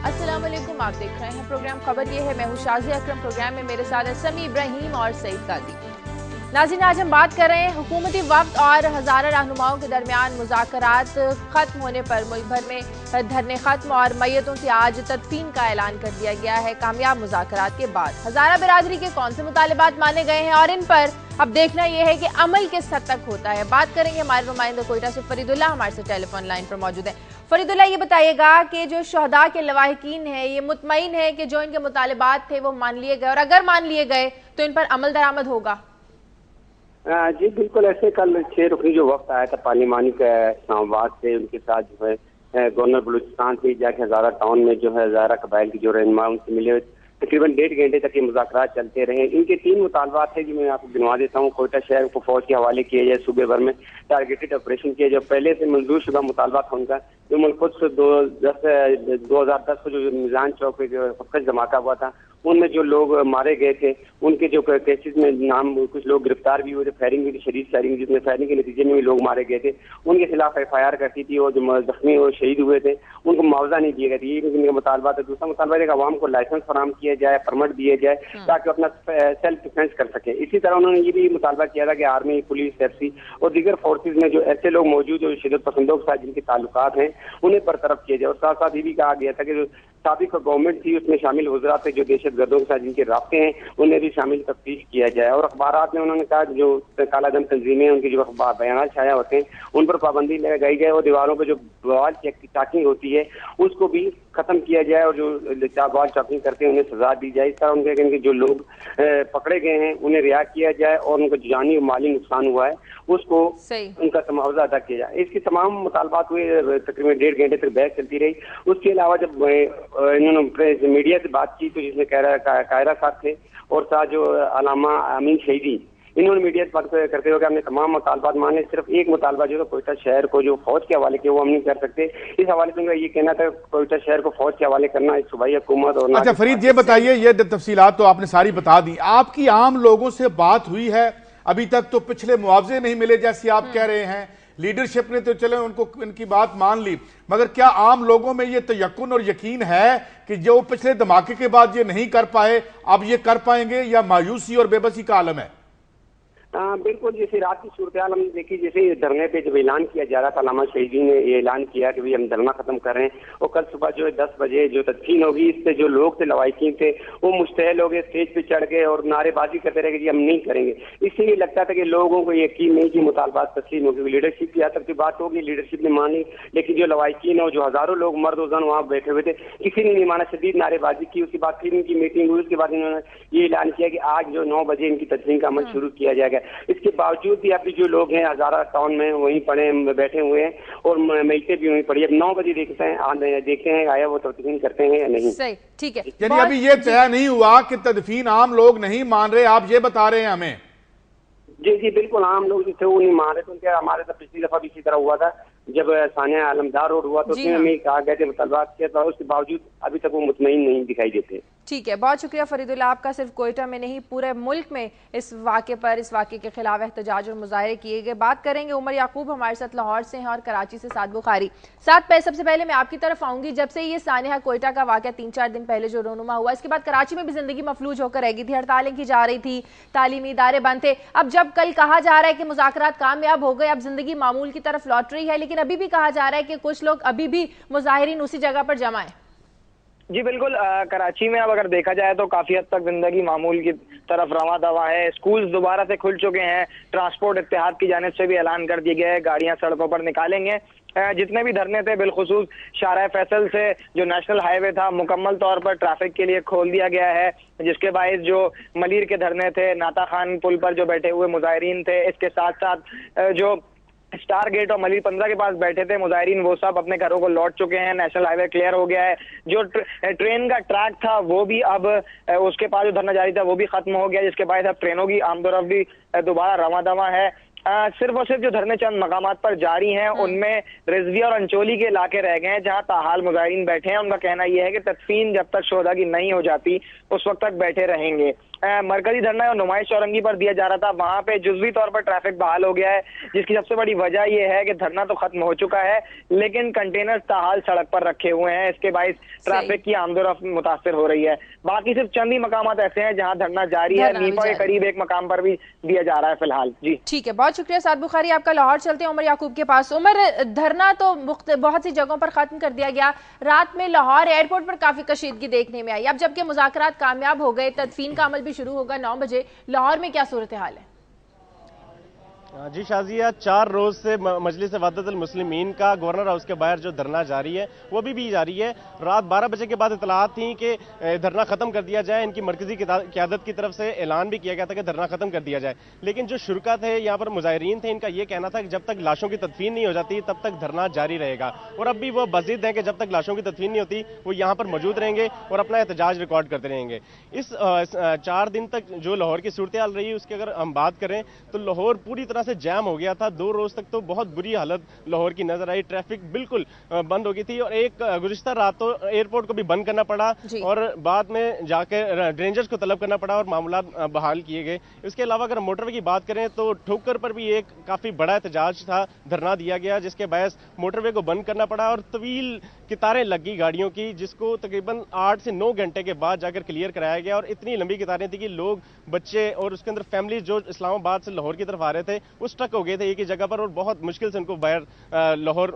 अस्सलाम वालेकुम, आप देख रहे हैं प्रोग्राम खबर ये है। मैं हूं शाज़िया अकरम। प्रोग्राम में मेरे साथ समी इब्राहिम और सईद कादी। नाज़रीन, आज हम बात कर रहे हैं हुकूमती वक्त और हज़ारा रहनुमाओं के दरमियान मुज़ाकरात ख़त्म होने पर मुल्क भर में धरने ख़त्म और मैयतों की आज तदफीन का ऐलान कर दिया गया है। कामयाब मुज़ाकरात के बाद हज़ारा बिरादरी के कौन से मुतालिबात माने गए हैं और इन पर अब देखना यह है कि अमल किस हद तक होता है। बात करेंगे हमारे नुमाइंदा कोयटा से फरीदुल्लाह हमारे साथ टेलीफोन लाइन पर मौजूद है। फरीदुल्लाह, ये बताइएगा कि जो शहदा के लवाहिकीन है ये मुतमईन है कि जो इनके मुतालिबात थे वो मान लिए गए, और अगर मान लिए गए तो इन पर अमल दरामद होगा? जी बिल्कुल ऐसे। कल 6 रुकनी जो वक्त आया था पार्लिमानी के इस्लामाबाद से, उनके साथ जो है गवर्नर बलूचिस्तान से जाके हज़ारा टाउन में जो है हज़ारा कबाइल की जो रहनुमा उनसे मिले। तकरीबन 1.5 घंटे तक ये मुज़ाकरात चलते रहे। इनके 3 मुतालबात है जो मैं आपको गिनवा देता हूँ। कोयटा शहर को फौज के हवाले किया जाए, सूबे भर में टारगेटेड ऑपरेशन किया जाए। पहले से मंजूर शुदा मुतालबात था उनका। जो मुल्क खुद से 2010 को जो मिजान चौक पे जो खुदकश धमाका हुआ था उनमें जो लोग मारे गए थे, उनके जो केसेस में नाम कुछ लोग गिरफ्तार भी हुए थे। फायरिंग भी थी, शदीद फायरिंग, जिसमें फायरिंग के नतीजे में भी लोग मारे गए थे। उनके खिलाफ FIR करती थी और जो जख्मी और शहीद हुए थे उनको मुआवजा नहीं दिया गया था। ये इनका मुतालबा था। दूसरा मुतालबा है कि आवाम को लाइसेंस फराहम किया जाए, परमिट दिए जाए ताकि अपना सेल्फ डिफेंस कर सके। इसी तरह उन्होंने ये भी मुतालबा किया था कि आर्मी, पुलिस, FC और दीगर फोर्सेज में जो ऐसे लोग मौजूद जो शिदत पसंदों के साथ जिनके ताल्लुकात हैं उन्हें बरतरफ किया जाए। और साथ साथ ये भी कहा गया था कि जो साबिक गवर्नमेंट थी उसमें शामिल वज़रा थे जो दहशत गर्दों के साथ जिनके रास्ते हैं उन्हें भी शामिल तफ्तीश किया जाए। और अखबारात में उन्होंने कहा जो कालाधन तंजीमें उनके जो बयान छाया होते हैं उन पर पाबंदी लगाई जाए और दीवारों पर जो बवाल चैकिंग होती है उसको भी खत्म किया जाए और जो बवाल चैकिंग करते हैं उन्हें सजा दी जाए। इस तरह उनके जो लोग पकड़े गए हैं उन्हें रिहा किया जाए और उनका जानी और माली नुकसान हुआ है उसको उनका मुआवजा अदा किया जाए। इसके तमाम मुतालबात हुए। तकरीबन 1.5 घंटे तक बहस चलती रही। उसके अलावा जब इन्होंने मीडिया से बात की तो जिसमें कायरा साहब थे और साथ जो अलामा अमीन शहीदी, इन्होंने मीडिया से बात करते हुए हमने तमाम मुतालबात माने, सिर्फ एक मुतालबा जो कोयटा शहर को जो फौज के हवाले किया वो हम नहीं कर सकते। इस हवाले से उनका ये कहना था कोयटा शहर को फौज के हवाले करना एक सूबाई हुकूमत। और अच्छा फरीद, ये बताइए, ये तफसीलात तो आपने सारी बता दी। आपकी आम लोगों से बात हुई है अभी तक? तो पिछले मुआवजे नहीं मिले जैसे आप कह रहे हैं, लीडरशिप ने तो चले उनको इनकी बात मान ली, मगर क्या आम लोगों में ये तयक्कुन और यकीन है कि जो पिछले धमाके के बाद ये नहीं कर पाए अब ये कर पाएंगे, या मायूसी और बेबसी का आलम है? बिल्कुल। जैसे रात की सूरत हाल हमने देखी, जैसे धरने पे जब ऐलान किया जा रहा था, अलामा शहीदी ने ये ऐलान किया कि भाई हम धरना खत्म कर रहे हैं और कल सुबह जो है 10 बजे जो तदफीन होगी, इससे जो लोग थे लवाहिकीन थे वो मुश्तैल हो गए, स्टेज पे चढ़ गए और नारेबाजी करते रहे कि जी हम नहीं करेंगे। इससे ये लगता था कि लोगों को यकीन नहीं कि मुतालबात तस्लीम होगी। लीडरशिप की हद तक की बात होगी, लीडरशिप ने मानी, लेकिन जो लवाहिकीन और जो हजारों लोग मर्द और जन वहाँ बैठे हुए थे किसी ने नहीं माना, शदीद नारेबाजी की। उसके बाद फिर इनकी मीटिंग हुई, उसके बाद इन्होंने ये ऐलान किया कि आज जो 9 बजे इनकी तदफीन का अमल शुरू किया जाएगा। इसके बावजूद भी अभी जो लोग हैं हज़ारा टाउन में वहीं बैठे हुए हैं और मैयतें भी वहीं पड़ी। अब 9 बजे देखते हैं आया वो तदफीन करते हैं या नहीं। सही, ठीक है। यानी अभी ये तय नहीं हुआ कि तदफीन आम लोग नहीं मान रहे, आप ये बता रहे हैं हमें? जी जी बिल्कुल, आम लोग जो थे वो नहीं मान रहे थे। उनके हमारे साथ पिछली दफा भी इसी तरह हुआ था जब सानिया आलमदार रोड हुआ तो उसमें हमें कहा गया थे मुतालबात किया था, उसके बावजूद अभी तक वो मुतमईन नहीं दिखाई देते। ठीक है, बहुत शुक्रिया फरीदुल्लाह आपका। सिर्फ कोयटा में नहीं पूरे मुल्क में इस वाक़े के खिलाफ एहतजाज और मुजाहरे किए गए। बात करेंगे उमर याकूब हमारे साथ लाहौर से हैं और कराची से साद बुखारी। सबसे पहले मैं आपकी तरफ आऊंगी। जब से ये सानिया कोयटा का वाक़या 3-4 दिन पहले जो रोनुमा हुआ, इसके बाद कराची में भी जिंदगी मफलूज होकर रह गई थी, हड़तालें की जा रही थी, तालीमी इदारे बंद थे। अब जब कल कहा जा रहा है कि मुज़ाकरात कामयाब हो गए, अब जिंदगी मामूल की तरफ लौट रही है, लेकिन अभी भी कहा जा रहा है कि कुछ लोग अभी भी मुजाहिरीन उसी जगह पर जमा है। जी बिल्कुल, कराची में अब अगर देखा जाए तो काफी हद तक जिंदगी मामूल की तरफ रवा दवा है। स्कूल्स दोबारा से खुल चुके हैं, ट्रांसपोर्ट इत्तेहाद की जानिब से भी ऐलान कर दिया गया है गाड़ियां सड़कों पर निकालेंगे। जितने भी धरने थे बिलखुसूस शाहराह फैसल से जो नेशनल हाईवे था मुकम्मल तौर पर ट्रैफिक के लिए खोल दिया गया है, जिसके बायस जो मलीर के धरने थे, नाता खान पुल पर जो बैठे हुए मुजाहिरीन थे, इसके साथ साथ जो स्टार गेट और मलिर 15 के पास बैठे थे मुजाहिरीन, वो सब अपने घरों को लौट चुके हैं। नेशनल हाईवे क्लियर हो गया है। जो ट्रेन का ट्रैक था वो भी अब उसके पास जो धरना जारी था वो भी खत्म हो गया, जिसके बाद अब ट्रेनों की आमदोरफ्त भी दोबारा रवा दवा है। सिर्फ और सिर्फ जो धरने चंद मकामात पर जारी हैं उनमें रिजविया और अंचोली के इलाके रह गए हैं जहां ताहाल मुजाहिरीन बैठे हैं। उनका कहना यह है कि तदफीन जब तक शोधा की नहीं हो जाती उस वक्त तक बैठे रहेंगे। मरकजी धरना और नुमाइश चौरंगी पर दिया जा रहा था, वहां पे जुज़वी तौर पर ट्रैफिक बहाल हो गया है, जिसकी सबसे बड़ी वजह यह है कि धरना तो खत्म हो चुका है लेकिन कंटेनर ताहाल सड़क पर रखे हुए हैं। इसके बाइस ट्रैफिक की आमदोरफ्त मुतासिर हो रही है। बाकी सिर्फ चंद ही मकामात ऐसे हैं जहां धरना जारी है। नीपा के करीब एक मकाम पर भी दिया जा रहा है फिलहाल। जी ठीक है, बहुत शुक्रिया साद बुखारी आपका। लाहौर चलते हैं उमर याकूब के पास। उमर, धरना तो बहुत सी जगहों पर खत्म कर दिया गया, रात में लाहौर एयरपोर्ट पर काफी कशीदगी देखने में आई। अब जबकि मुज़ाकरात कामयाब हो गए, तदफीन का अमल भी शुरू होगा 9 बजे, लाहौर में क्या सूरत हाल है? जी शाजिया, 4 रोज से मजलिस वहदतुल मुस्लिमीन का गवर्नर हाउस के बाहर जो धरना जारी है वो भी जारी है। रात 12 बजे के बाद इतलात थी कि धरना खत्म कर दिया जाए। इनकी मरकजी क़यादत की तरफ से ऐलान भी किया गया था कि धरना खत्म कर दिया जाए, लेकिन जो शुरका थे, यहाँ पर मुजाहिरीन थे, इनका ये कहना था कि जब तक लाशों की तदफीन नहीं हो जाती तब तक धरना जारी रहेगा। और अब भी वो बज़िद है कि जब तक लाशों की तदफीन नहीं होती वो यहाँ पर मौजूद रहेंगे और अपना एहतजाज रिकॉर्ड करते रहेंगे। इस 4 दिन तक जो लाहौर की सूरत हाल रही उसकी अगर हम बात करें तो लाहौर पूरी तरह से जैम हो गया था। 2 रोज तक तो बहुत बुरी हालत लाहौर की नजर आई, ट्रैफिक बिल्कुल बंद हो गई थी और एक गुज़िश्ता रात तो एयरपोर्ट को भी बंद करना पड़ा और बाद में जाकर रेंजर्स को तलब करना पड़ा और मामला बहाल किए गए। इसके अलावा अगर मोटरवे की बात करें तो ठोकर पर भी एक काफी बड़ा एहतजाज था, धरना दिया गया जिसके बायस मोटरवे को बंद करना पड़ा और तवील कितारें लगी गाड़ियों की, जिसको तकरीबन 8 से 9 घंटे के बाद जाकर क्लियर कराया गया। और इतनी लंबी कितारें थी कि लोग, बच्चे और उसके अंदर फैमिली जो इस्लामाबाद से लाहौर की तरफ आ रहे थे वो स्टक हो गए थे एक ही जगह पर और बहुत मुश्किल से उनको बाहर लाहौर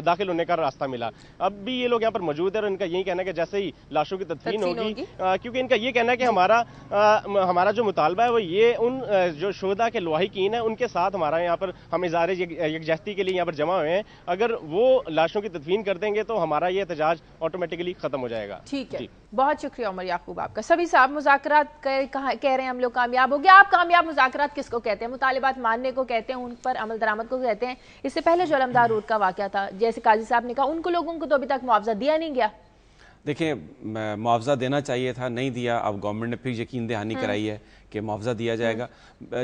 दाखिल होने का रास्ता मिला। अब भी ये लोग यहाँ पर मौजूद है और इनका यही कहना है कि जैसे ही लाशों की तदफीन होगी, क्योंकि इनका ये कहना है कि हमारा जो मुतालबा है वो ये उन जो शोहदा के लवाहिकीन है उनके साथ हमारा यहाँ पर हम इज़हार यकजहती के लिए यहाँ पर जमा हुए हैं, अगर वो लाशों की तदफीन कर देंगे तो हमारा ये एहतजाज ऑटोमेटिकली खत्म हो जाएगा। ठीक है, बहुत शुक्रिया उमर याकूब आपका। सभी साहब, मुज़ाकरात कह रहे हैं हम लोग कामयाब हो गया। आप कामयाब मुज़ाकरात किसको कहते हैं? मुतालिबात मानने को कहते हैं, उन पर अमल दरामद को कहते हैं? इससे पहले जो अलमदार रोड का वाकया था, जैसे काजी साहब ने कहा, उनको लोगों को तो अभी तक मुआवजा दिया नहीं गया। देखिए, मुआवजा देना चाहिए था, नहीं दिया। अब गवर्नमेंट ने फिर यकीन दहानी कराई है कि मुआवजा दिया जाएगा।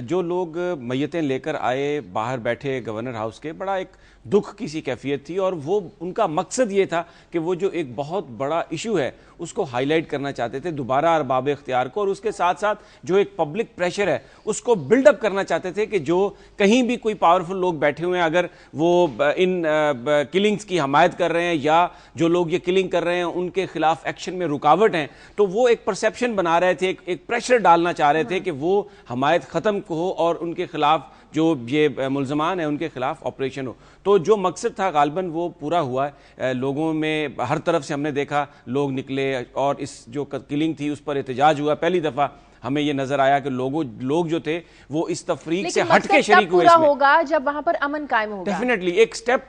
जो लोग मैयतें लेकर आए बाहर बैठे गवर्नर हाउस के, बड़ा एक दुख की सी कैफियत थी और वो उनका मकसद ये था कि वो जो एक बहुत बड़ा इशू है उसको हाईलाइट करना चाहते थे, दोबारा अरबाब इख्तियार को, और उसके साथ साथ जो एक पब्लिक प्रेशर है उसको बिल्डअप करना चाहते थे कि जो कहीं भी कोई पावरफुल लोग बैठे हुए हैं, अगर वो इन किलिंग्स की हमायत कर रहे हैं या जो लोग ये किलिंग कर रहे हैं उनके खिलाफ एक्शन में रुकावट हैं, तो वो एक परसेप्शन बना रहे थे, एक प्रेशर डालना चाह रहे थे कि वो हमायत ख़त्म हो और उनके खिलाफ जो ये मुल्ज़मान है उनके खिलाफ ऑपरेशन हो। तो जो मकसद था गालिबन वो पूरा हुआ है। लोगों में हर तरफ से हमने देखा लोग निकले और इस जो किलिंग थी उस पर एहतजाज हुआ। पहली दफ़ा हमें ये नजर आया कि लोग जो थे वो इस तफरीक से हट के शरीक हुए। पूरा होगा जब वहां पर अमन कायम होगा। डेफिनेटली एक स्टेप,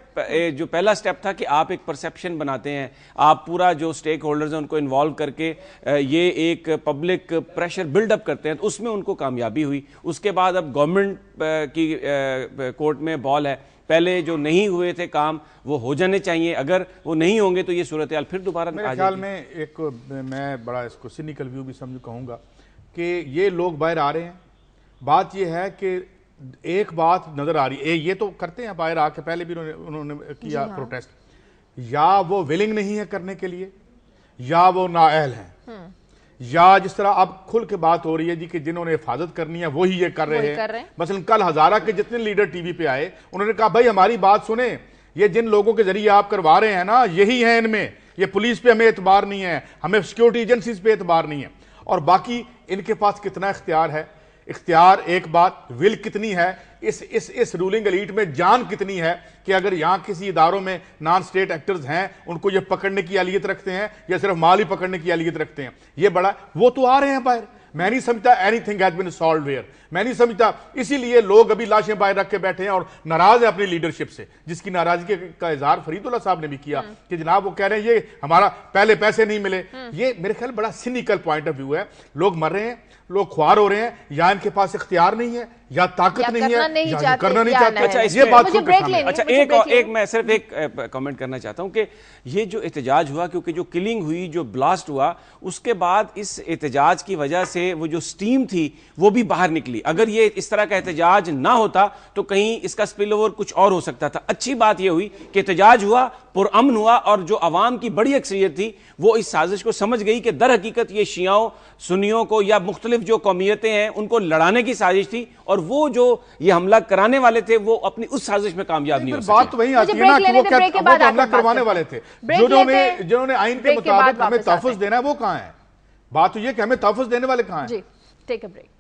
जो पहला स्टेप था कि आप एक परसेप्शन बनाते हैं, आप पूरा जो स्टेक होल्डर्स हैं उनको इन्वॉल्व करके ये एक पब्लिक प्रेशर बिल्डअप करते हैं, तो उसमें उनको कामयाबी हुई। उसके बाद अब गवर्नमेंट की कोर्ट में बॉल है। पहले जो नहीं हुए थे काम वो हो जाने चाहिए, अगर वो नहीं होंगे तो ये सूरत हाल फिर दोबारा मेरे ख्याल में एक मैं बड़ा इसको सिनिकल व्यू भी समझ कहूँगा कि ये लोग बाहर आ रहे हैं। बात ये है कि एक बात नजर आ रही है, ये तो करते हैं बाहर आके, पहले भी उन्होंने किया प्रोटेस्ट, या वो विलिंग नहीं है करने के लिए या वो नाअहल हैं, या जिस तरह अब खुल के बात हो रही है जी कि जिन्होंने हिफाजत करनी है वही ये कर रहे हैं। मसलन कल हजारा के जितने लीडर टीवी पे आए उन्होंने कहा भाई हमारी बात सुने, ये जिन लोगों के जरिए आप करवा रहे हैं ना यही है इनमें, ये पुलिस पे हमें एतबार नहीं है, हमें सिक्योरिटी एजेंसीज पे एतबार नहीं है, और बाकी इनके पास कितना इख्तियार है। इख्तियार एक बात, विल कितनी है, इस रूलिंग एलीट में जान कितनी है कि अगर यहां किसी इदारों में नॉन स्टेट एक्टर्स हैं उनको ये पकड़ने की आलियत रखते हैं या सिर्फ माल ही पकड़ने की आलियत रखते हैं, ये बड़ा, वो तो आ रहे हैं बाहर। मैं नहीं समझता anything has been solved here, मैं नहीं समझता। इसीलिए लोग अभी लाशें बाहर रख के बैठे हैं और नाराज है अपनी लीडरशिप से, जिसकी नाराजगी का इजहार फरीदुल्लाह साहब ने भी किया कि जनाब वो कह रहे हैं ये हमारा पहले पैसे नहीं मिले। ये मेरे ख्याल बड़ा सिनिकल पॉइंट ऑफ व्यू है। लोग मर रहे हैं, लोग ख्वार हो रहे हैं, या इनके पास इख्तियार नहीं है या ताकत नहीं है या करना नहीं चाहते। अच्छा, ये बात खुल के सामने। अच्छा, एक मैं सिर्फ एक कमेंट करना चाहता हूं कि ये जो एहतजाज हुआ, क्योंकि जो किलिंग हुई, जो ब्लास्ट हुआ, उसके बाद इस एहतजाज की वजह से वो जो स्टीम थी वो भी बाहर निकली। अगर ये इस तरह का एहतजाज ना होता तो कहीं इसका स्पिल ओवर कुछ और हो सकता था। अच्छी बात ये हुई कि एहतजाज हुआ, पुरअमन हुआ, और जो अवाम की बड़ी अक्सरियत थी वो इस साजिश को समझ गई कि दर हकीकत ये शियाओं, सुन्नियों को या मुख्तलिफ जो कौमियतें हैं उनको लड़ाने की साजिश थी, और वो जो ये हमला कराने वाले थे वो अपनी उस साजिश में कामयाब नहीं हो सके। बात तो वही आती है ना कि वो हमला करवाने वाले थे, जिन्होंने आइन के मुताबिक हमें तहफ़्फ़ुज़ देना है, वो कहां है? बात तो ये कि हमें तहफ़्फ़ुज़ देने वाले कहां हैं? जी, टेक अ ब्रेक।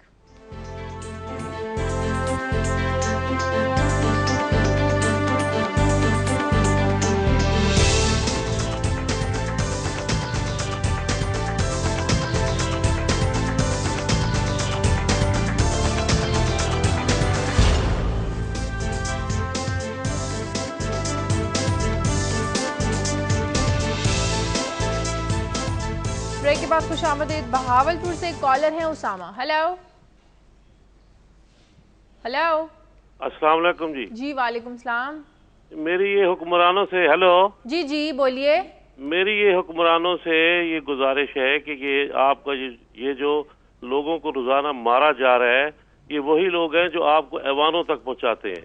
ब्रेक के बाद खुशामदीद। बहावलपुर से एक कॉलर है उसामा। Hello hello. अस्सलाम वालेकुम जी। जी वालेकुम सलाम। मेरी ये हुक्मरानों से, हेलो जी जी बोलिए। मेरी ये हुक्मरानों से ये गुजारिश है कि ये आपका ये जो लोगों को रोजाना मारा जा रहा है, ये वही लोग हैं जो आपको ऐवानों तक पहुंचाते हैं।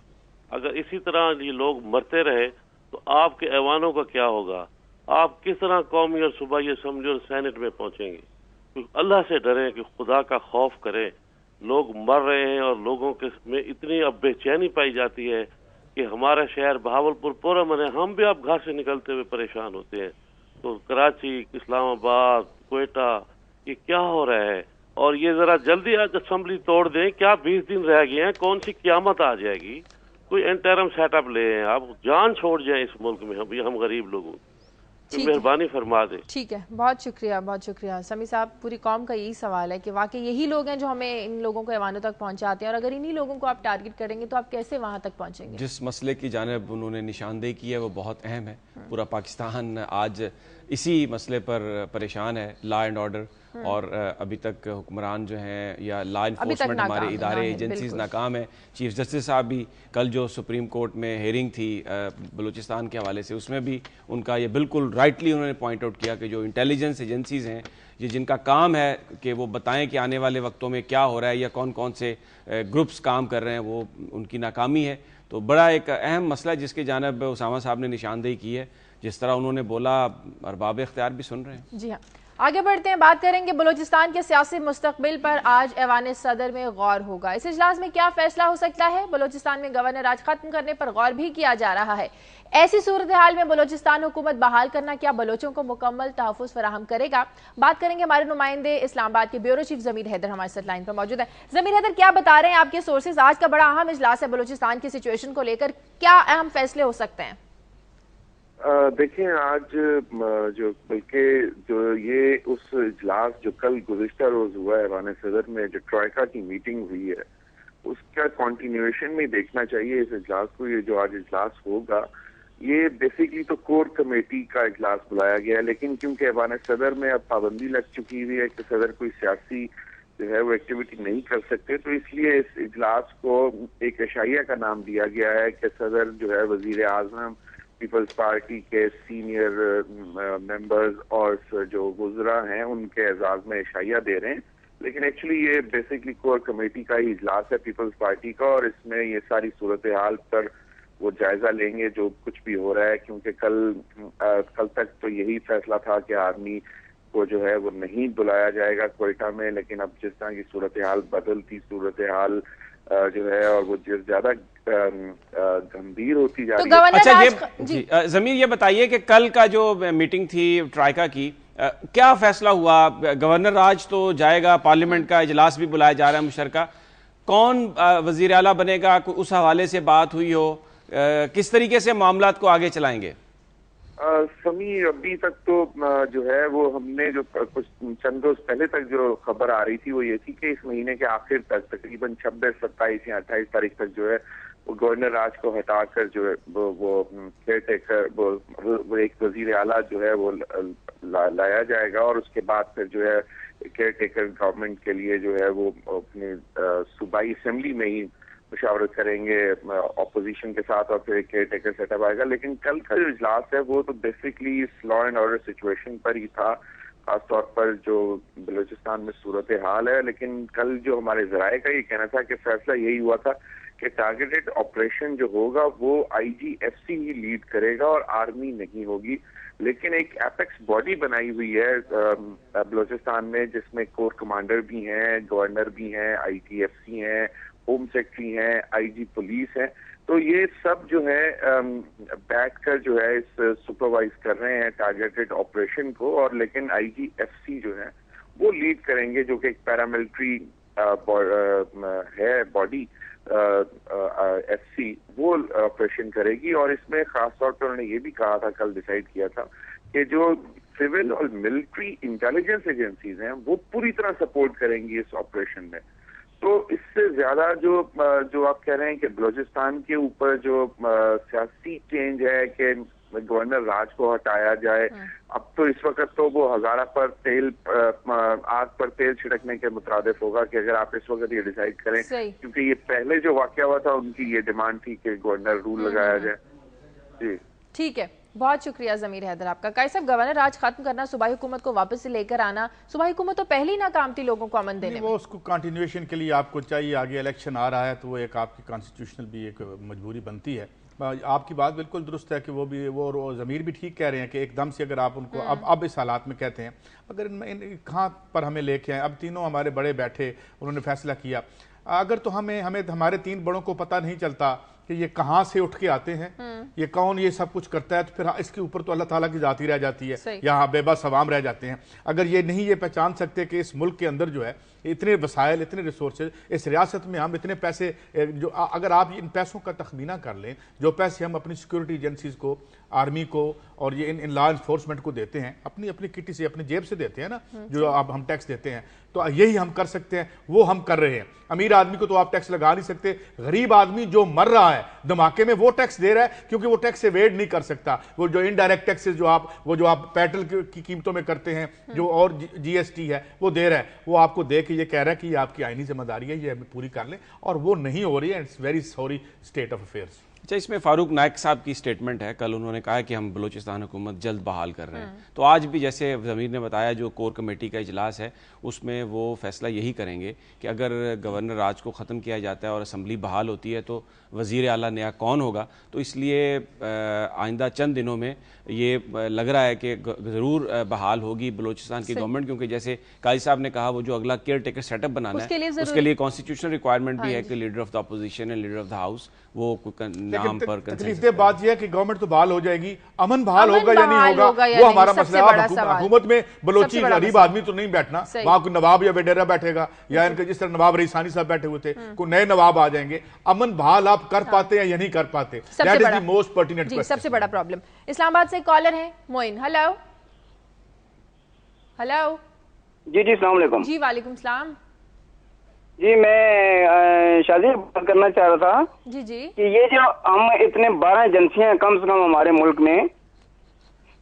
अगर इसी तरह ये लोग मरते रहे तो आपके ऐवानों का क्या होगा? आप किस तरह कौमी और सूबाई असम्बली और सेनेट में पहुंचेंगे? तो अल्लाह से डरें, कि खुदा का खौफ करें। लोग मर रहे हैं और लोगों के में इतनी अब बेचैनी पाई जाती है कि हमारा शहर बहावलपुर पूरा मन है, हम भी अब घर से निकलते हुए परेशान होते हैं। तो कराची, इस्लामाबाद, क्वेटा, ये क्या हो रहा है? और ये जरा जल्दी आज असम्बली तोड़ दें। क्या 20 दिन रह गए हैं? कौन सी क्यामत आ जाएगी? कोई इंटरम सेटअप ले, आप जान छोड़ जाएं इस मुल्क में, हम गरीब लोगों। मेहरबानी फरमा दे। ठीक है, बहुत शुक्रिया, बहुत शुक्रिया समी साहब। पूरी कौम का यही सवाल है कि वाकई यही लोग हैं जो हमें इन लोगों को ऐवानों तक पहुंचाते हैं, और अगर इन्हीं लोगों को आप टारगेट करेंगे तो आप कैसे वहां तक पहुंचेंगे? जिस मसले की जानिब उन्होंने निशानदेही की है वो बहुत अहम है। पूरा पाकिस्तान आज इसी मसले पर परेशान है, लॉ एंड ऑर्डर, और अभी तक हुक्मरान जो हैं या लॉ इन्फोर्समेंट, हमारे इदारे, एजेंसीज नाकाम है। चीफ जस्टिस साहब भी कल जो सुप्रीम कोर्ट में हेयरिंग थी बलूचिस्तान के हवाले से, उसमें भी उनका ये बिल्कुल राइटली उन्होंने पॉइंट आउट किया कि जो इंटेलिजेंस एजेंसीज हैं, ये जिनका काम है कि वो बताएं कि आने वाले वक्तों में क्या हो रहा है या कौन कौन से ग्रुप्स काम कर रहे हैं, वो उनकी नाकामी है। तो बड़ा एक अहम मसला है जिसके जानिब उसामा साहब ने निशानदेही की है। जिस तरह उन्होंने बोला, अरबाब इख्तियार भी सुन रहे हैं। जी हाँ, आगे बढ़ते हैं, बात करेंगे बलूचिस्तान के सियासी मुस्तकबिल पर। आज ऐवान सदर में गौर होगा। इस इजलास में क्या फैसला हो सकता है? बलूचिस्तान में गवर्नर राज खत्म करने पर गौर भी किया जा रहा है। ऐसी सूरत हाल में बलूचिस्तान हुकूमत बहाल करना क्या बलोचों को मुकम्मल तहफ़्फ़ुज़ फराहम करेगा? बात करेंगे, हमारे नुमाइंदे इस्लामाबाद के ब्यूरो चीफ ज़मीर हैदर हमारे साथ लाइन पर मौजूद है। ज़मीर हैदर, क्या बता रहे हैं आपके सोर्सेज? आज का बड़ा अहम इजलास है बलूचिस्तान की सिचुएशन को लेकर, क्या अहम फैसले हो सकते हैं? देखिए, आज जो बल्कि जो ये उस इजलास जो कल गुज़िश्ता रोज हुआ है ऐवान सदर में, जो ट्रॉयका की मीटिंग हुई है, उसका कंटिन्यूएशन में देखना चाहिए इस इजलास को। ये जो आज इजलास होगा, ये बेसिकली तो कोर कमेटी का इजलास बुलाया गया है, लेकिन क्योंकि ऐवान सदर में अब पाबंदी लग चुकी हुई है कि सदर कोई सियासी जो है वो एक्टिविटी नहीं कर सकते, तो इसलिए इस इजलास को एक एशाइया का नाम दिया गया है कि सदर जो है वजीर आजम, पीपल्स पार्टी के सीनियर मेंबर्स और जो वुज़रा हैं उनके एजाज में इशाइया दे रहे हैं। लेकिन एक्चुअली ये बेसिकली कोर कमेटी का ही इजलास है पीपल्स पार्टी का, और इसमें ये सारी सूरत हाल पर वो जायजा लेंगे जो कुछ भी हो रहा है। क्योंकि कल तक तो यही फैसला था कि आर्मी को जो है वो नहीं बुलाया जाएगा क्वेटा में, लेकिन अब जिस तरह की सूरत हाल बदलती सूरत हाल जो है और वो ज्यादा गंभीर होती जा रही है। अच्छा, ये ज़मीर ये बताइए कि कल का जो मीटिंग थी ट्राइका की, क्या फैसला हुआ? गवर्नर राज तो जाएगा, पार्लियामेंट का इजलास भी बुलाया जा रहा है मुशतरका, कौन वजीर आला बनेगा? उस हवाले से बात हुई हो? किस तरीके से मामलात को आगे चलाएंगे? समी, अभी तक तो जो है वो हमने जो कुछ चंद रोज पहले तक जो खबर आ रही थी वो ये थी कि इस महीने के आखिर तक तकरीबन 26, 27 या 28 तारीख तक जो है वो गवर्नर राज को हटाकर जो है वो केयर टेकर वो एक वजीर आला जो है वो लाया जाएगा, और उसके बाद फिर जो है केयर टेकर गवर्नमेंट के लिए जो है वो अपने सूबाई असेंबली में ही मुशावरत करेंगे ऑपोजिशन के साथ और फिर एक केयर टेकर सेटअप आएगा। लेकिन कल का जो इजलास है वो तो बेसिकली इस लॉ एंड ऑर्डर सिचुएशन पर ही था, खासतौर पर जो बलूचिस्तान में सूरत हाल है। लेकिन कल जो हमारे जराए का ये कहना था कि फैसला यही हुआ था कि टारगेटेड ऑपरेशन जो होगा वो IGFC ही लीड करेगा और आर्मी नहीं होगी। लेकिन एक एपेक्स बॉडी बनाई हुई है बलूचिस्तान में, जिसमें कोर कमांडर भी हैं, गवर्नर भी हैं, IGFC हैं, होम सेक्रेटरी हैं, IG पुलिस है। तो ये सब जो है बैठकर जो है इस सुपरवाइज कर रहे हैं टारगेटेड ऑपरेशन को। और लेकिन IGFC जो है वो लीड करेंगे, जो कि एक पैरामिलिट्री है बॉडी FC, वो ऑपरेशन करेगी। और इसमें खासतौर पर उन्होंने ये भी कहा था, कल डिसाइड किया था कि जो सिविल और मिलिट्री इंटेलिजेंस एजेंसीज हैं वो पूरी तरह सपोर्ट करेंगी इस ऑपरेशन में। तो इससे ज्यादा जो आप कह रहे हैं कि बलूचिस्तान के ऊपर जो सियासी चेंज है कि गवर्नर राज को हटाया जाए, अब तो इस वक्त तो वो हजारा पर तेल आग पर तेल छिड़कने के मुतरादिफ होगा कि अगर आप इस वक्त ये डिसाइड करें, क्योंकि ये पहले जो वाकया हुआ था उनकी ये डिमांड थी कि गवर्नर रूल लगाया जाए। जी ठीक है, बहुत शुक्रिया ज़मीर हैदर आपका। कायद साहब, गवर्नर राज खत्म करना, सूबाई हुकूमत को वापस से लेकर आना, सूबाई हुकूमत तो पहले ही नाकाम थी लोगों को अमन देने में। वो उसको कंटिन्यूएशन के लिए आपको चाहिए, आगे इलेक्शन आ रहा है तो वो एक आपकी कॉन्स्टिट्यूशनल भी एक मजबूरी बनती है। आपकी बात बिल्कुल दुरुस्त है कि वो ज़मीर भी ठीक कह रहे हैं कि एकदम से अगर आप उनको अब इस हालात में कहते हैं, अगर कहाँ पर हमें लेके आए। अब तीनों हमारे बड़े बैठे, उन्होंने फैसला किया। अगर तो हमें हमारे तीन बड़ों को पता नहीं चलता कि ये कहाँ से उठ के आते हैं, ये कौन ये सब कुछ करता है, तो फिर इसके ऊपर तो अल्लाह ताला की जाती रह जाती है, यहाँ बेबस अवाम रह जाते हैं। अगर ये नहीं ये पहचान सकते कि इस मुल्क के अंदर जो है इतने वसाइल, इतने रिसोर्सेज, इस रियासत में हम इतने पैसे, जो अगर आप इन पैसों का तखमीना कर लें, जो पैसे हम अपनी सिक्योरिटी एजेंसीज को, आर्मी को और ये इन लॉ इन्फोर्समेंट को देते हैं, अपनी अपनी किटी से, अपनी जेब से देते हैं ना, जो अब हम टैक्स देते हैं, तो यही हम कर सकते हैं, वो हम कर रहे हैं। अमीर आदमी को तो आप टैक्स लगा नहीं सकते, गरीब आदमी जो मर रहा है धमाके में वो टैक्स दे रहा है, क्योंकि वो टैक्स एवेड नहीं कर सकता। वो जो इनडायरेक्ट टैक्सेस जो आप पेट्रोल की कीमतों में करते हैं, जो और GST है वो दे रहा है, वो आपको दे के ये कह रहा है कि ये आपकी आईनी जिम्मेदारी है, ये हमें पूरी कर लें, और वो नहीं हो रही है। It's very sorry state of affairs. अच्छा, इसमें फारूक नाइक साहब की स्टेटमेंट है, कल उन्होंने कहा कि हम बलूचिस्तान हुकूमत जल्द बहाल कर रहे हैं। तो आज भी जैसे ज़मीर ने बताया, जो कोर कमेटी का इजलास है उसमें वो फैसला यही करेंगे कि अगर गवर्नर राज को ख़त्म किया जाता है और असम्बली बहाल होती है तो वज़ीर आला नया कौन होगा। तो इसलिए आइंदा चंद दिनों में ये लग रहा है कि ज़रूर बहाल होगी बलूचिस्तान की गवर्नमेंट, क्योंकि जैसे काजी साहब ने कहा वो जो अगला केयर टेकर सेटअप बनाना है उसके लिए कॉन्स्टिट्यूशनल रिक्वायरमेंट भी है कि leader of the opposition and leader of the house वो नाम पर। तकलीफ बात यह है कि गवर्नमेंट तो बहाल हो जाएगी, अमन बहाल होगा या नहीं होगा वो हमारा मसला है। हुकूमत में बलोची गरीब आदमी तो नहीं बैठना, वहां कोई नवाब या बेडेरा बैठेगा, या इनके जिस तरह नवाब रईसानी साहब बैठे हुए थे, कोई नए नवाब आ जाएंगे। अमन बहाल आप कर पाते हैं या नहीं कर पाते, that is the most pertinent question. सबसे बड़ा प्रॉब्लम। इस्लामाबाद से कॉलर है मोइन। Hello hello. जी अस्सलाम वालेकुम। जी वालेकुम सलाम। जी मैं शादी बात करना चाह रहा था जी कि ये जो हम इतने 12 एजेंसियां कम से कम हमारे मुल्क में,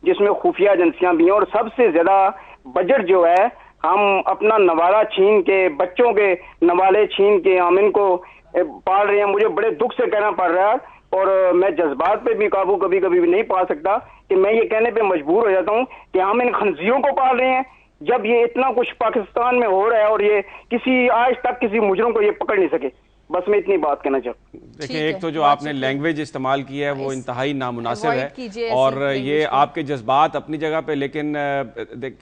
जिसमें खुफिया एजेंसियां भी हैं, और सबसे ज्यादा बजट जो है हम अपना नवाला छीन के, बच्चों के नवाले छीन के हम इनको पाल रहे हैं। मुझे बड़े दुख से कहना पड़ रहा है, और मैं जज्बात पे भी काबू कभी कभी भी नहीं पा सकता कि मैं ये कहने पे मजबूर हो जाता हूँ कि हम इन खंजियों को पाल रहे हैं, जब ये इतना कुछ पाकिस्तान में हो रहा है और ये किसी आज तक किसी मुजरिम को ये पकड़ नहीं सके। बस मैं इतनी बात कहना चाहूँ। देखिए, एक तो जो आपने लैंग्वेज इस्तेमाल की है वो इंतहाई नामुनासिब है, और ये आपके जज्बात अपनी जगह पे, लेकिन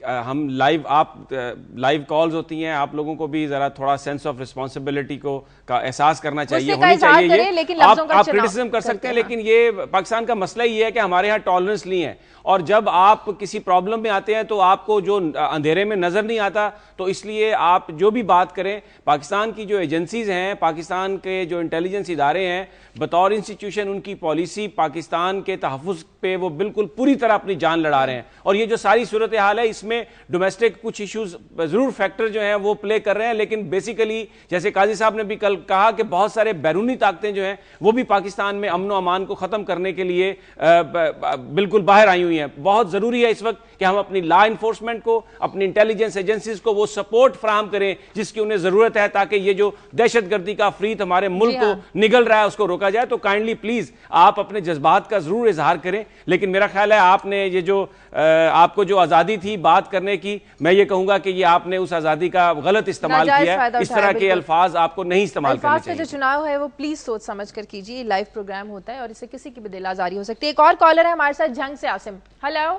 हम लाइव कॉल्स होती हैं, आप लोगों को भी जरा थोड़ा सेंस ऑफ रिस्पॉन्सिबिलिटी का एहसास करना चाहिए, होनी चाहिए। ये आप क्रिटिसिज्म कर सकते हैं, लेकिन ये पाकिस्तान का मसला ही है कि हमारे यहाँ टॉलरेंस नहीं है, और जब आप किसी प्रॉब्लम में आते हैं तो आपको जो अंधेरे में नजर नहीं आता, तो इसलिए आप जो भी बात करें, पाकिस्तान की जो एजेंसीज हैं, पाकिस्तान के जो इंटेलिजेंस इदारे हैं, बतौर इंस्टीट्यूशन उनकी पॉलिसी पाकिस्तान के तहफ़्फ़ुज़ पे वो बिल्कुल पूरी तरह अपनी जान लड़ा रहे हैं। और ये जो सारी सूरत हाल है, इसमें डोमेस्टिक कुछ इश्यूज जरूर फैक्टर जो हैं वो प्ले कर रहे हैं, लेकिन बेसिकली जैसे काजी साहब ने भी कल कहा कि बहुत सारे बैरूनी ताकतें जो हैं वो भी पाकिस्तान में अमन व अमान को खत्म करने के लिए बिल्कुल बाहर आई हुई हैं। बहुत जरूरी है इस वक्त कि हम अपनी लॉ इन्फोर्समेंट को, अपनी इंटेलिजेंस एजेंसीज को वो सपोर्ट फराहम करें जिसकी उन्हें जरूरत है, ताकि ये जो दहशतगर्दी का अफरीत हमारे मुल्क को निगल रहा है उसको रोका जाए। तो काइंडली प्लीज आप अपने जज्बात का जरूर इजहार करें, लेकिन मेरा ख्याल है आपने ये जो आपको जो आजादी थी बात करने की, मैं ये कहूंगा कि ये आपने उस आजादी का गलत इस्तेमाल किया है। इस तरह के अल्फाज आपको नहीं इस्तेमाल करने चाहिए। जो चुनाव है वो प्लीज सोच समझ कर कीजिए, लाइव प्रोग्राम होता है और इससे किसी की भी दिल आजारी हो सकती है। एक और कॉलर है हमारे साथ जंग से, आसिम। हेलो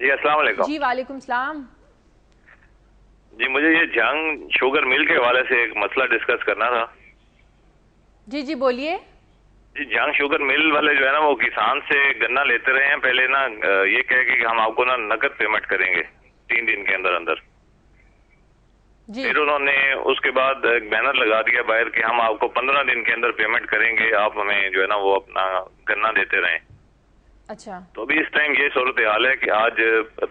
जी, अस्सलाम वालेकुम। जी वालेकुम सलाम। जी, मुझे ये जंग शुगर मिल के हवाले से एक मसला डिस्कस करना था। जी जी बोलिए। जी, जंग शुगर मिल वाले जो है ना वो किसान से गन्ना लेते रहे हैं, पहले ना ये कह के कि हम आपको ना नकद पेमेंट करेंगे 3 दिन के अंदर अंदर। फिर उन्होंने उसके बाद एक बैनर लगा दिया बाहर कि हम आपको 15 दिन के अंदर पेमेंट करेंगे, आप हमें जो है ना वो अपना गन्ना देते रहें। अच्छा, तो अभी इस टाइम ये सूरत हाल है कि आज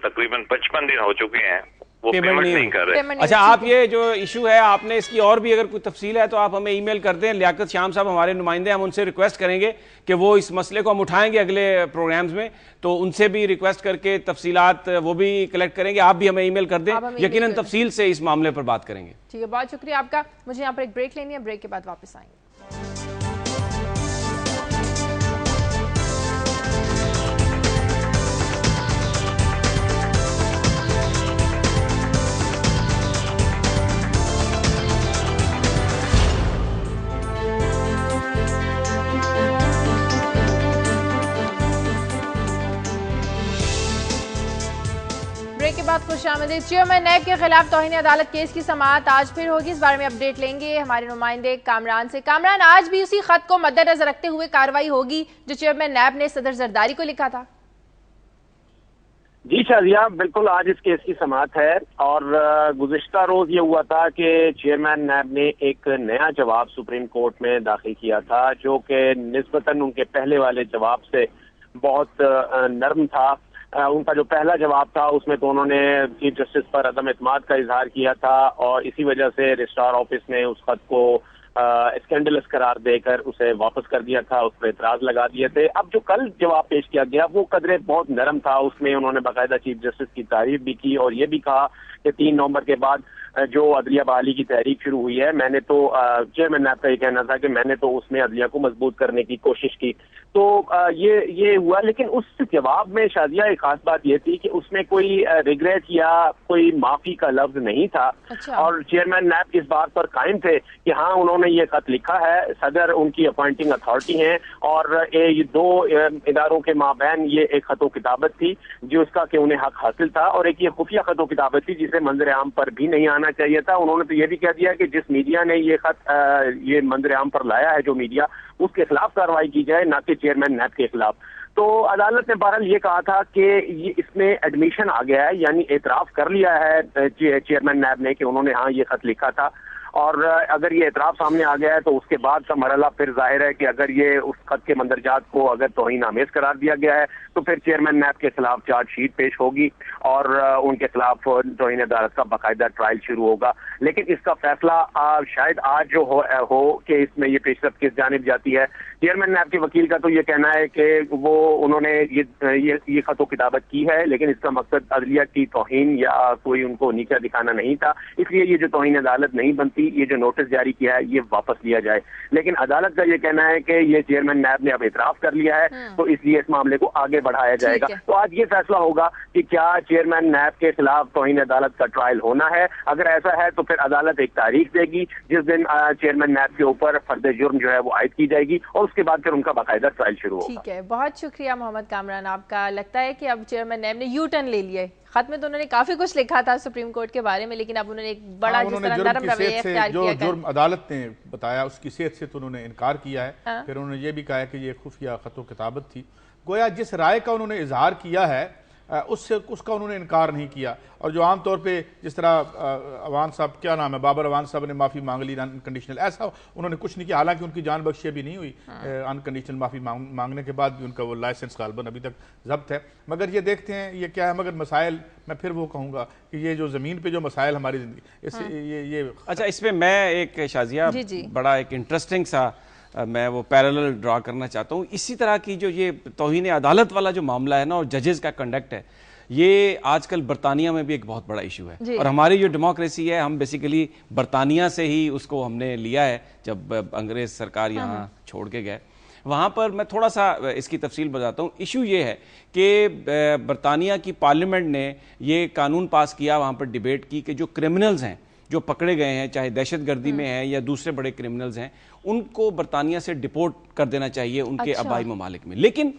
तकरीबन 55 दिन हो चुके हैं, वो पेमेंट नहीं कर रहे। अच्छा, आप ये जो इशू है आपने इसकी और भी अगर कोई तफसील है तो आप हमें ईमेल कर दें। लियाकत शाम साहब हमारे नुमाइंदे, हम उनसे रिक्वेस्ट करेंगे कि वो इस मसले को हम उठाएंगे अगले प्रोग्राम्स में, तो उनसे भी रिक्वेस्ट करके तफसीलात वो भी कलेक्ट करेंगे। आप भी हमें ईमेल कर दें, यकीनन तफसील से इस मामले पर बात करेंगे। ठीक है, बहुत शुक्रिया आपका। मुझे यहाँ पर एक ब्रेक लेनी है, ब्रेक के बाद वापस आएंगे। ब्रेक के बाद खुशामदीद। चेयरमैन नैब के खिलाफ तौहीन अदालत केस की समाअत आज फिर होगी, इस बारे में अपडेट लेंगे हमारे नुमाइंदे कामरान से। कामरान, आज भी उसी खत को मद्देनजर रखते हुए कार्रवाई होगी जो चेयरमैन नैब ने सदर जरदारी को लिखा था? जी शाजिया, बिल्कुल आज इस केस की समाअत है और गुज़िश्ता रोज ये हुआ था कि चेयरमैन नैब ने एक नया जवाब सुप्रीम कोर्ट में दाखिल किया था जो कि निस्बतन उनके पहले वाले जवाब से बहुत नरम था। उनका जो पहला जवाब था उसमें तो उन्होंने चीफ जस्टिस पर अदम एतमाद का इजहार किया था और इसी वजह से रजिस्ट्रार ऑफिस ने उस खत को स्कैंडलस करार देकर उसे वापस कर दिया था, उस पर एतराज लगा दिए थे। अब जो कल जवाब पेश किया गया वो कदरे बहुत नरम था, उसमें उन्होंने बाकायदा चीफ जस्टिस की तारीफ भी की और ये भी कहा कि 3 नवंबर के बाद जो अदलिया बहाली की तहरीक शुरू हुई है, मैंने तो चेयरमैन नैब का ये कहना था कि मैंने तो उसमें अदलिया को मजबूत करने की कोशिश की। तो ये हुआ, लेकिन उस जवाब में शाजिया एक खास बात ये थी कि उसमें कोई रिग्रेट या कोई माफी का लफ्ज नहीं था। अच्छा। और चेयरमैन नैब इस बात पर कायम थे कि हाँ उन्होंने ये खत लिखा है, सदर उनकी अपॉइंटिंग अथॉरिटी हैं और ये 2 इदारों के माबैन ये एक खतो किताबत थी जो उसका कि उन्हें हक हासिल था और एक ये खुफिया खतो किताबत थी जिसे मंजर आम पर भी नहीं आना चाहिए था। उन्होंने तो ये भी कह दिया कि जिस मीडिया ने ये खत ये मंजर आम पर लाया है, जो मीडिया, उसके खिलाफ कार्रवाई की जाए, ना कि चेयरमैन नैब के खिलाफ। तो अदालत ने बहरहाल ये कहा था कि ये इसमें एडमिशन आ गया है, यानी एतराफ कर लिया है चेयरमैन नैब ने कि उन्होंने हाँ ये खत लिखा था और अगर ये एतराफ सामने आ गया है तो उसके बाद का मरहला फिर जाहिर है कि अगर ये उस खत के मंदरजात को अगर तौहीन आमेज करार दिया गया है तो फिर चेयरमैन नैब के खिलाफ चार्जशीट पेश होगी और उनके खिलाफ तौहीन अदालत का बाकायदा ट्रायल शुरू होगा। लेकिन इसका फैसला शायद आज जो हो कि इसमें ये पेशरफ किस जानिब जाती है। चेयरमैन नैब के वकील का तो ये कहना है कि वो उन्होंने ये खतो किताबत की है, लेकिन इसका मकसद अदलिया की तौहीन या कोई उनको नीचा दिखाना नहीं था, इसलिए ये जो तौहीन अदालत नहीं बनती, ये जो नोटिस जारी किया है ये वापस लिया जाए। लेकिन अदालत का ये कहना है कि ये चेयरमैन नैब ने अब एतराफ कर लिया है तो इसलिए इस मामले को आगे बढ़ाया जाएगा। तो आज ये फैसला होगा कि क्या चेयरमैन नैब के खिलाफ तौहीन अदालत का ट्रायल होना है। अगर ऐसा है तो फिर अदालत एक तारीख देगी जिस दिन चेयरमैन नैब के ऊपर फर्द जुर्म जो है वो आयद की जाएगी और उसके बाद फिर उनका बाकायदा ट्रायल शुरू होगा। ठीक है, बहुत शुक्रिया मोहम्मद कामरान आपका। लगता है कि अब चेयरमैन नैब ने यू टर्न ले लिया है। खत में तो उन्होंने काफी कुछ लिखा था सुप्रीम कोर्ट के बारे में, लेकिन अब उन्होंने एक बड़ा जिस तरह नरम रवैया इख्तियार किया है, जुर्म अदालत ने बताया उसकी सेहत से तो उन्होंने इनकार किया है। फिर उन्होंने ये भी कहा है कि ये खुफिया खतो किताबत थी। गोया जिस राय का उन्होंने इजहार किया है उसका उन्होंने इनकार नहीं किया। और जो आमतौर पे जिस तरह अवान साहब, क्या नाम है, बाबर अवान साहब ने माफ़ी मांग ली अनकंडीशनल, ऐसा उन्होंने कुछ नहीं किया। हालांकि उनकी जान बख्शी भी नहीं हुई, अनकंडीशनल माफ़ी मांगने के बाद भी उनका वो लाइसेंस गालबन अभी तक जब्त है। मगर ये देखते हैं ये क्या है। मगर मसाइल, मैं फिर वो कहूँगा कि ये जो ज़मीन पे जो मसाइल हमारी ज़िंदगी, इससे ये अच्छा, इसमें मैं एक शाजिया बड़ा एक इंटरेस्टिंग सा मैं वो पैरेलल ड्रा करना चाहता हूँ। इसी तरह की जो ये तौहीन अदालत वाला जो मामला है ना, और जजेस का कंडक्ट है, ये आजकल बरतानिया में भी एक बहुत बड़ा इशू है। और हमारी जो डेमोक्रेसी है, हम बेसिकली बरतानिया से ही उसको हमने लिया है जब अंग्रेज सरकार यहाँ छोड़ के गए। वहाँ पर मैं थोड़ा सा इसकी तफसील बताता हूँ। इशू ये है कि बरतानिया की पार्लियामेंट ने ये कानून पास किया, वहाँ पर डिबेट की कि जो क्रिमिनल्स हैं जो पकड़े गए हैं, चाहे दहशतगर्दी में हैं या दूसरे बड़े क्रिमिनल्स हैं, उनको बरतानिया से डिपोर्ट कर देना चाहिए उनके आबाई ममालिक में। लेकिन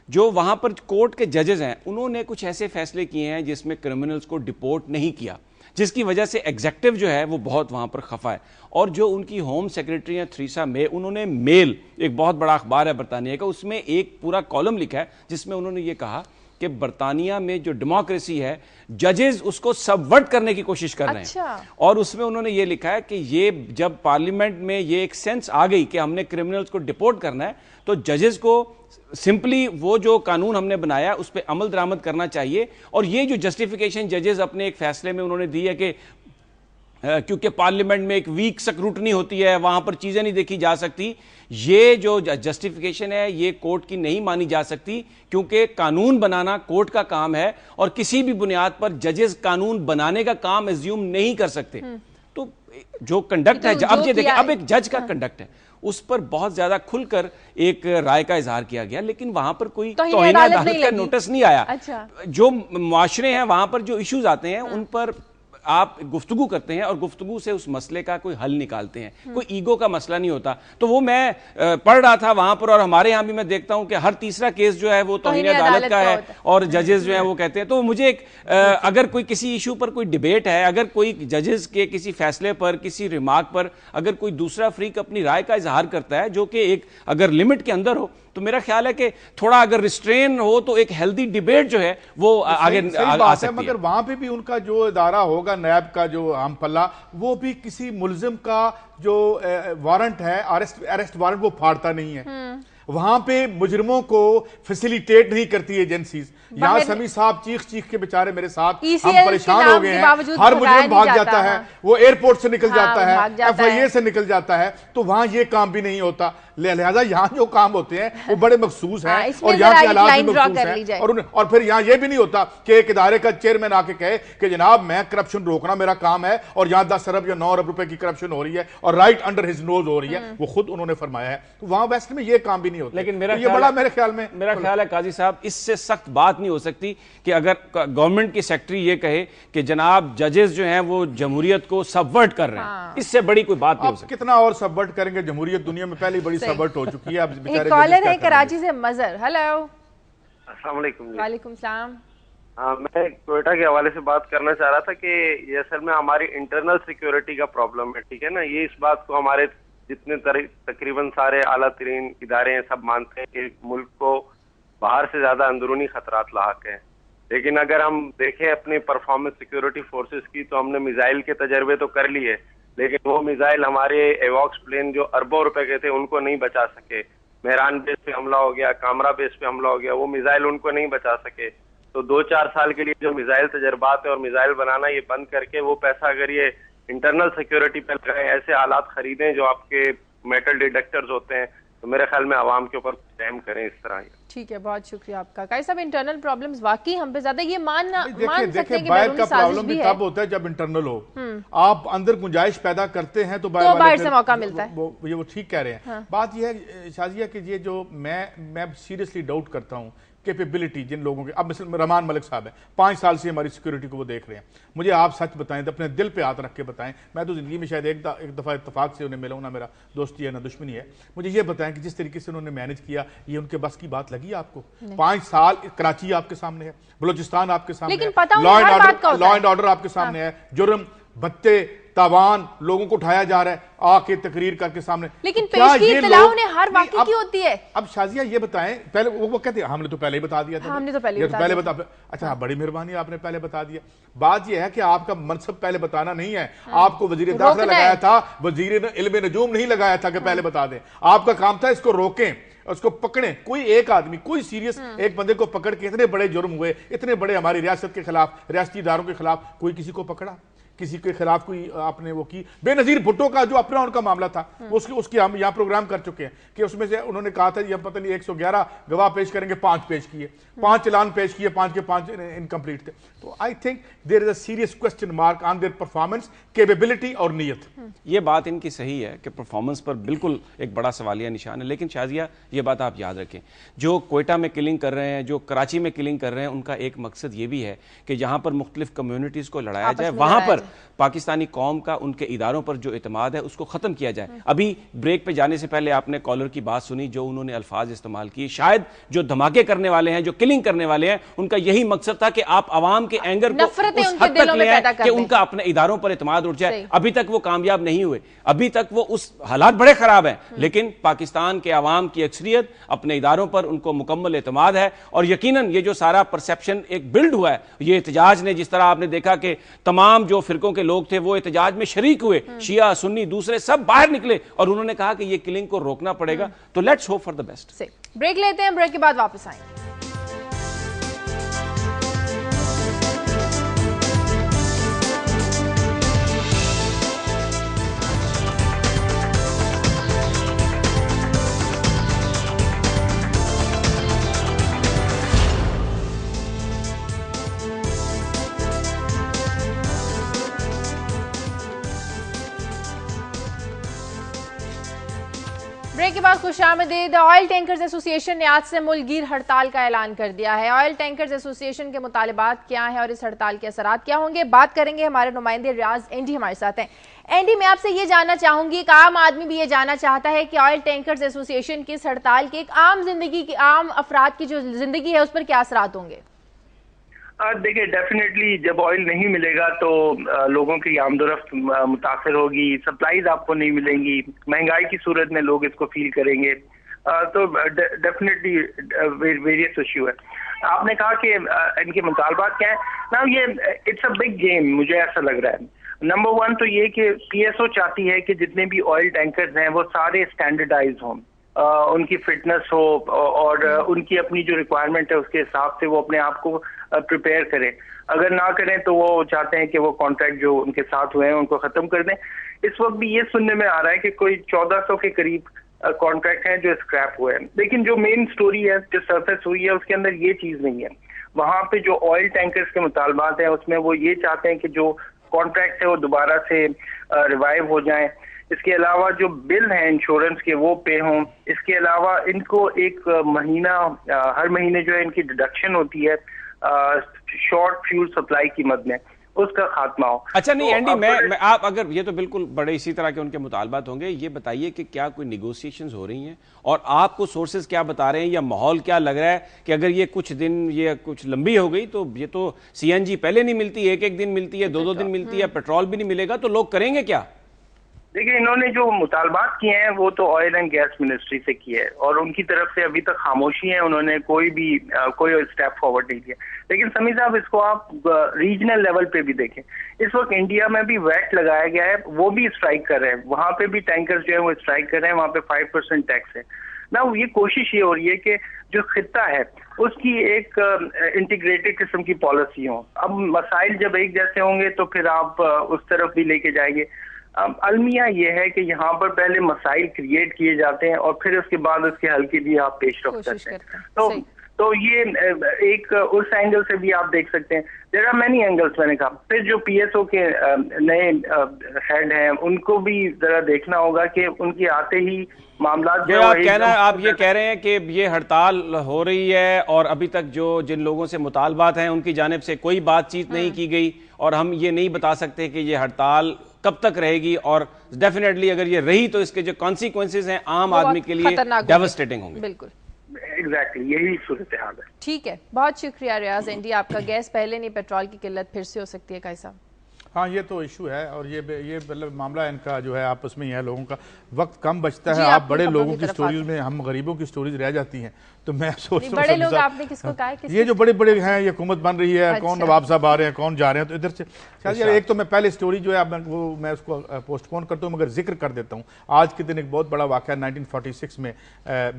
जो वहां पर कोर्ट के जजेस हैं, उन्होंने कुछ ऐसे फैसले किए हैं जिसमें क्रिमिनल्स को डिपोर्ट नहीं किया, जिसकी वजह से एग्जेक्टिव जो है वो बहुत वहां पर खफा है। और जो उनकी होम सेक्रेटरी हैं थ्रीसा मे, उन्होंने मेल, एक बहुत बड़ा अखबार है बरतानिया का, उसमें एक पूरा कॉलम लिखा है जिसमें उन्होंने ये कहा कि बरतानिया में जो डेमोक्रेसी है, जजेस उसको सबवर्ट करने की कोशिश कर रहे हैं। और उसमें उन्होंने ये लिखा है कि ये जब पार्लियामेंट में ये एक सेंस आ गई कि हमने क्रिमिनल्स को डिपोर्ट करना है, तो जजेस को सिंपली वो जो कानून हमने बनाया उस पर अमल दरामद करना चाहिए। और ये जो जस्टिफिकेशन जजेस अपने एक फैसले में उन्होंने दी है कि क्योंकि पार्लियामेंट में एक वीक स्क्रूटनी होती है, वहां पर चीजें नहीं देखी जा सकती, ये जो जस्टिफिकेशन है ये कोर्ट की नहीं मानी जा सकती, क्योंकि कानून बनाना कोर्ट का काम है और किसी भी बुनियाद पर जजेस कानून बनाने का काम एज्यूम नहीं कर सकते। तो जो कंडक्ट है, अब ये देखिए, अब एक जज का कंडक्ट है, उस पर बहुत ज्यादा खुलकर एक राय का इजहार किया गया, लेकिन वहां पर कोई तौहीन अदालत का नोटिस नहीं आया। जो मुआशरे हैं वहां पर जो इश्यूज आते हैं उन पर आप गुफ्तगू करते हैं और गुफ्तगू से उस मसले का कोई हल निकालते हैं, कोई ईगो का मसला नहीं होता। तो वो मैं पढ़ रहा था वहां पर, और हमारे यहां भी मैं देखता हूं कि हर तीसरा केस जो है वो तौहीन अदालत का है, और जजेस जो है वो कहते हैं। तो मुझे एक अगर कोई किसी इशू पर कोई डिबेट है, अगर कोई जजेस के किसी फैसले पर, किसी रिमार्क पर अगर कोई दूसरा फ्रीक अपनी राय का इजहार करता है जो कि एक अगर लिमिट के अंदर हो, तो मेरा ख्याल है कि थोड़ा अगर रिस्ट्रेन हो तो एक हेल्दी डिबेट जो है वो आगे आ सकती है। मगर वहां पे भी उनका जो इदारा होगा, नैब का जो आम पल्ला, वो भी किसी मुलजिम का जो वारंट है, अरेस्ट वारंट, वो फाड़ता नहीं है। वहां पे मुजरिमों को फैसिलिटेट नहीं करती एजेंसीज। यहाँ समी साहब चीख के बेचारे मेरे साथ, हम परेशान हो गए हैं। हर मुजरिम भाग जाता है, वो एयरपोर्ट से निकल जाता है, FIA से निकल जाता है, तो वहां ये काम भी नहीं होता। लिहाजा यहाँ जो काम होते हैं वो बड़े मखसूस हैं, और यहाँ के हालात भी मखसूस हैं। और फिर यहाँ ये भी नहीं होता कि एक इदारे का चेयरमैन आके कहे कि जनाब मैं करप्शन रोकना मेरा काम है, और यहाँ 10 अरब या 9 अरब रुपए की करप्शन हो रही है और राइट अंडर हिज नोज हो रही है, वो खुद उन्होंने फरमाया है। तो वहां वेस्ट में ये काम भी नहीं होता। लेकिन मेरा ख्याल है काजी साहब, इससे सख्त बात नहीं हो सकती कि अगर गवर्नमेंट की सेक्रेटरी ये कहे कि जनाब जजेस जो हैं वो जमहूरियत को सबवर्ट कर रहे हैं, इससे बड़ी कोई बात नहीं हो सकती। कितना और सबवर्ट करेंगे, जमहूरियत दुनिया में पहले बड़ी सबवर्ट हो चुकी है। अब एक कॉलर है कराची से, मजहर। हेलो, अस्सलाम वालेकुम। वालेकुम सलाम। मैं टोयोटा के हवाले से बात करना चाह रहा था कि ये असल में हमारी इंटरनल सिक्योरिटी का प्रॉब्लम है, ठीक है ना। ये इस बात को हमारे जितने तकरीबन सारे आला तरीन इदारे हैं सब मानते हैं कि मुल्क को बाहर से ज्यादा अंदरूनी खतरात लाक हैं। लेकिन अगर हम देखें अपने परफॉर्मेंस सिक्योरिटी फोर्सेस की, तो हमने मिसाइल के तजर्बे तो कर लिए, लेकिन वो मिसाइल हमारे एवॉक्स प्लेन जो अरबों रुपए के थे उनको नहीं बचा सके। मेहरान बेस पे हमला हो गया, कामरा बेस पे हमला हो गया, वो मिसाइल उनको नहीं बचा सके। तो 2-4 साल के लिए जो मिसाइल तजर्बात है और मिसाइल बनाना ये बंद करके वो पैसा अगर ये इंटरनल सिक्योरिटी पे लगाए, ऐसे आलात खरीदें जो आपके मेटल डिटेक्टर्स होते हैं, तो मेरे ख्याल में आवाम के ऊपर काम करें इस तरह। ठीक है, बहुत शुक्रिया आपका। काई साहब, इंटरनल प्रॉब्लम्स वाकई हम पे ज्यादा ये मान सकते हैं कि बाहर का प्रॉब्लम भी तब होता है जब इंटरनल हो। आप अंदर गुंजाइश पैदा करते हैं तो बाहर से मौका मिलता है। वो ठीक कह रहे हैं। बात यह है शाजिया कि ये जो मैं सीरियसली डाउट करता हूँ कैपेबिलिटी जिन लोगों के, अब मिसल रमान मलिक साहब है, 5 साल से हमारी सिक्योरिटी को वो देख रहे हैं। मुझे आप सच बताएं, तो अपने दिल पे हाथ रख के बताएं। मैं तो जिंदगी में शायद एक दफा इत्तेफाक से उन्हें मिला हूं, ना मेरा दोस्ती है ना दुश्मनी है। मुझे ये बताएं कि जिस तरीके से उन्होंने मैनेज किया, ये उनके बस की बात लगी आपको? 5 साल कराची आपके सामने है, बलूचिस्तान आपके सामने है, लॉ एंड ऑर्डर आपके सामने है, जुर्म भत्ते तावान लोगों को उठाया जा रहा है आके तकरीर करके सामने। लेकिन क्या पेश की ये इत्तला लोग उन्हें हर वाक़ई की होती है। अब शाजिया ये बताएं, पहले वो कहते हैं हमने तो पहले ही बता दिया था, हमने तो पहले बता। अच्छा हाँ, बड़ी मेहरबानी आपने पहले बता दिया। बात यह है कि आपका मनसब पहले बताना नहीं है, आपको वजीर दाखिला लगाया था, वजीर इल्म नजूम नहीं लगाया था कि पहले बता दें। आपका काम था इसको रोकें, उसको पकड़ें। कोई एक आदमी, कोई सीरियस एक बंदे को पकड़ के, इतने बड़े जुर्म हुए, इतने बड़े हमारी रियासत के खिलाफ, रियासती इदारों के खिलाफ, कोई किसी को पकड़ा? किसी के खिलाफ कोई आपने वो की? बेनजीर भुट्टो का जो अपना उनका मामला था, उसकी हम यहाँ प्रोग्राम कर चुके हैं कि उसमें से उन्होंने कहा था ये पता नहीं 111 गवाह पेश करेंगे, 5 पेश किए, 5 चलान पेश किए, 5 के 5 इनकम्प्लीट थे। तो I think there is a serious question mark on their performance, capability और नीयत। ये बात इनकी सही है कि परफॉर्मेंस पर बिल्कुल एक बड़ा सवालिया निशान है, लेकिन शाजिया ये बात आप याद रखें, जो कोयटा में किलिंग कर रहे हैं, जो कराची में किलिंग कर रहे हैं, उनका एक मकसद ये भी है कि जहां पर मुख्तलिफ कम्युनिटीज को लड़ाया जाए, वहां पर पाकिस्तानी कौम का उनके इदारों पर जो इत्मीनाद है उसको खत्म किया जाए। अभी ब्रेक पे जाने से पहले आपने कॉलर की बात सुनी, जो उन्होंने अल्फाज इस्तेमाल किए, शायद जो धमाके करने वाले हैं, जो किलिंग करने वाले हैं, उनका यही मकसद था कि आप आवाम के एंगर को उस हद तक ले आए कि उनका अपने इदारों पर इत्मीनाद उठ जाए। अभी तक वो कामयाब नहीं हुए, अभी तक वो उस हालात बड़े खराब हैं, लेकिन पाकिस्तान के अवाम की अक्सरियत अपने इदारों पर उनको मुकम्मल इत्मीनाद है। और यकीनन ये जो सारा परसेप्शन एक बिल्ड हुआ है, ये एहतजाज ने, जिस तरह आपने देखा कि तमाम जो फिरकों के लोग थे वो एहतजाज में शरीक हुए, शिया सुन्नी दूसरे सब बाहर निकले और उन्होंने कहा कि ये किलिंग को रोकना पड़ेगा। तो let's hope for the best. Break लेते हैं, ब्रेक के बाद वापस आएंगे। ब्रेक के बाद खुशामदीद। ऑयल टैंकर्स एसोसिएशन ने आज से मुल्कगीर हड़ताल का ऐलान कर दिया है। ऑयल टैंकर्स एसोसिएशन के मुतालिबात क्या हैं और इस हड़ताल के असरात क्या होंगे, बात करेंगे। हमारे नुमाइंदे रियाज एंडी हमारे साथ हैं। एंडी, मैं आपसे ये जानना चाहूंगी, एक आम आदमी भी ये जानना चाहता है कि ऑयल टैंकर्स एसोसिएशन की इस हड़ताल के एक आम अफराद की जो जिंदगी है उस पर क्या असरात होंगे? देखिए, डेफिनेटली जब ऑयल नहीं मिलेगा तो लोगों की आमदोरफ्त मुतासर होगी, सप्लाईज आपको नहीं मिलेंगी, महंगाई की सूरत में लोग इसको फील करेंगे। तो डेफिनेटली वेरियस इशू है। आपने कहा कि इनके मुतालबात क्या है ना, ये इट्स अ बिग गेम, मुझे ऐसा लग रहा है। नंबर 1 तो ये कि पीएसओ चाहती है कि जितने भी ऑयल टैंकर्स हैं वो सारे स्टैंडर्डाइज हों, उनकी फिटनेस हो और उनकी अपनी जो रिक्वायरमेंट है उसके हिसाब से वो अपने आप को प्रिपेयर करें। अगर ना करें तो वो चाहते हैं कि वो कॉन्ट्रैक्ट जो उनके साथ हुए हैं उनको खत्म कर दें। इस वक्त भी ये सुनने में आ रहा है कि कोई 1400 के करीब कॉन्ट्रैक्ट हैं जो स्क्रैप हुए हैं। लेकिन जो मेन स्टोरी है, जो सरफेस हुई है, उसके अंदर ये चीज नहीं है। वहां पे जो ऑयल टैंकर्स के मुतालबात हैं उसमें वो ये चाहते हैं कि जो कॉन्ट्रैक्ट है वो दोबारा से रिवाइव हो जाएं। इसके अलावा जो बिल हैं इंश्योरेंस के वो पे हों। इसके अलावा इनको एक महीना, हर महीने जो है इनकी डिडक्शन होती है शॉर्ट फ्यूल सप्लाई की मद में, उसका खात्मा हो। अच्छा नहीं एंडी, मैं आप अगर ये तो बिल्कुल बड़े इसी तरह के उनके मुतालबात होंगे, ये बताइए कि क्या कोई निगोशिएशंस हो रही हैं और आपको सोर्सेज क्या बता रहे हैं या माहौल क्या लग रहा है कि अगर ये कुछ दिन, ये कुछ लंबी हो गई तो ये तो सीएनजी पहले नहीं मिलती, एक दिन मिलती है, 2 दिन मिलती है, पेट्रोल भी नहीं मिलेगा, तो लोग करेंगे क्या? देखिए, इन्होंने जो मुतालबात किए हैं वो तो ऑयल एंड गैस मिनिस्ट्री से किए हैं और उनकी तरफ से अभी तक खामोशी है, उन्होंने कोई स्टेप फॉरवर्ड नहीं किया। लेकिन समी साहब, इसको आप रीजनल लेवल पे भी देखें, इस वक्त इंडिया में भी वैट लगाया गया है, वो भी स्ट्राइक कर रहे हैं, वहां पे भी टैंकर्स जो है वो स्ट्राइक कर रहे हैं, वहां पे 5% टैक्स है ना। ये कोशिश ये हो रही है कि जो खित्ता है उसकी एक इंटीग्रेटेड किस्म की पॉलिसी हो। अब मसाइल जब एक जैसे होंगे तो फिर आप उस तरफ भी लेके जाएंगे। अलमिया ये है कि यहाँ पर पहले मसाइल क्रिएट किए जाते हैं और फिर उसके बाद उसके हल के लिए आप पेश रख सकते हैं। तो ये एक उस एंगल से भी आप देख सकते हैं। देयर आर मेनी एंगल्स, मैंने कहा। फिर जो पीएसओ के नए हेड हैं उनको भी जरा देखना होगा कि उनके आते ही मामला जो आप ये कह रहे हैं कि ये हड़ताल हो रही है और अभी तक जो जिन लोगों से मुतालबात हैं उनकी जानिब से कोई बातचीत नहीं की गई और हम ये नहीं बता सकते कि ये हड़ताल कब तक रहेगी और डेफिनेटली अगर ये रही तो इसके जो कॉन्सिक्वेंसेस हैं आम आदमी के लिए डेवास्टेटिंग होंगे। बिल्कुल, एग्जैक्टली यही सूरत हाल है। ठीक है, बहुत शुक्रिया रियाज एंडी आपका। गैस पहले नहीं, पेट्रोल की किल्लत फिर से हो सकती है, कैसा? हाँ, ये तो इशू है और ये मतलब मामला इनका जो है आपस में ही है, लोगों का वक्त कम बचता है। आप बड़े लोगों की स्टोरीज में, हम गरीबों की स्टोरीज रह जाती हैं। तो मैं सोचता हूँ बड़े लोग आपने किसको कहा है? ये जो बड़े बड़े हैं, ये हुकूमत बन रही है, कौन नवाब साहब आ रहे हैं, कौन जा रहे हैं, तो इधर से शायद एक तो मैं पहले स्टोरी जो है मैं उसको पोस्टपोन करता हूँ, मगर जिक्र कर देता हूँ। आज के दिन एक बहुत बड़ा वाक़या 1946 में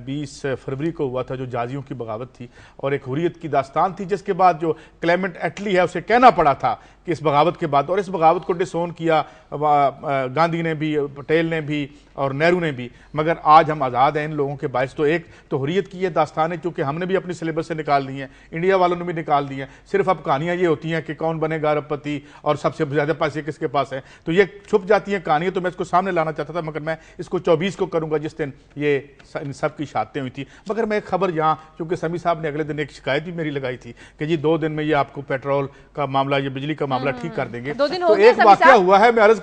20 फरवरी को हुआ था, जो जाजियों की बगावत थी और एक हुर्रियत की दास्तान थी, जिसके बाद जो क्लेमेंट एटली है उसे कहना पड़ा था कि इस बगावत के बाद, और इस बगावत को डिसोन किया गांधी ने भी, पटेल ने भी और नेहरू ने भी, मगर आज हम आज़ाद हैं इन लोगों के बायस। तो एक तो हुर्रियत की ये दास्तान है, क्योंकि हमने भी अपनी सिलेबस से निकाल दी है, इंडिया वालों ने भी निकाल दी है। सिर्फ अब कहानियाँ ये होती हैं कि कौन बनेगा अरबपति और सबसे ज़्यादा पैसे किसके पास है, तो ये छुप जाती हैं कहानियाँ। तो मैं इसको सामने लाना चाहता था, मगर मैं इसको 24 को करूँगा, जिस दिन ये इन सब की शहादतें हुई थी। मगर मैं एक खबर यहाँ, क्योंकि समी साहब ने अगले दिन एक शिकायत भी मेरी लगाई थी कि जी 2 दिन में ये आपको पेट्रोल का मामला, ये बिजली का मामला ठीक कर देंगे। तो एक वाकया हुआ है, मैं अर्ज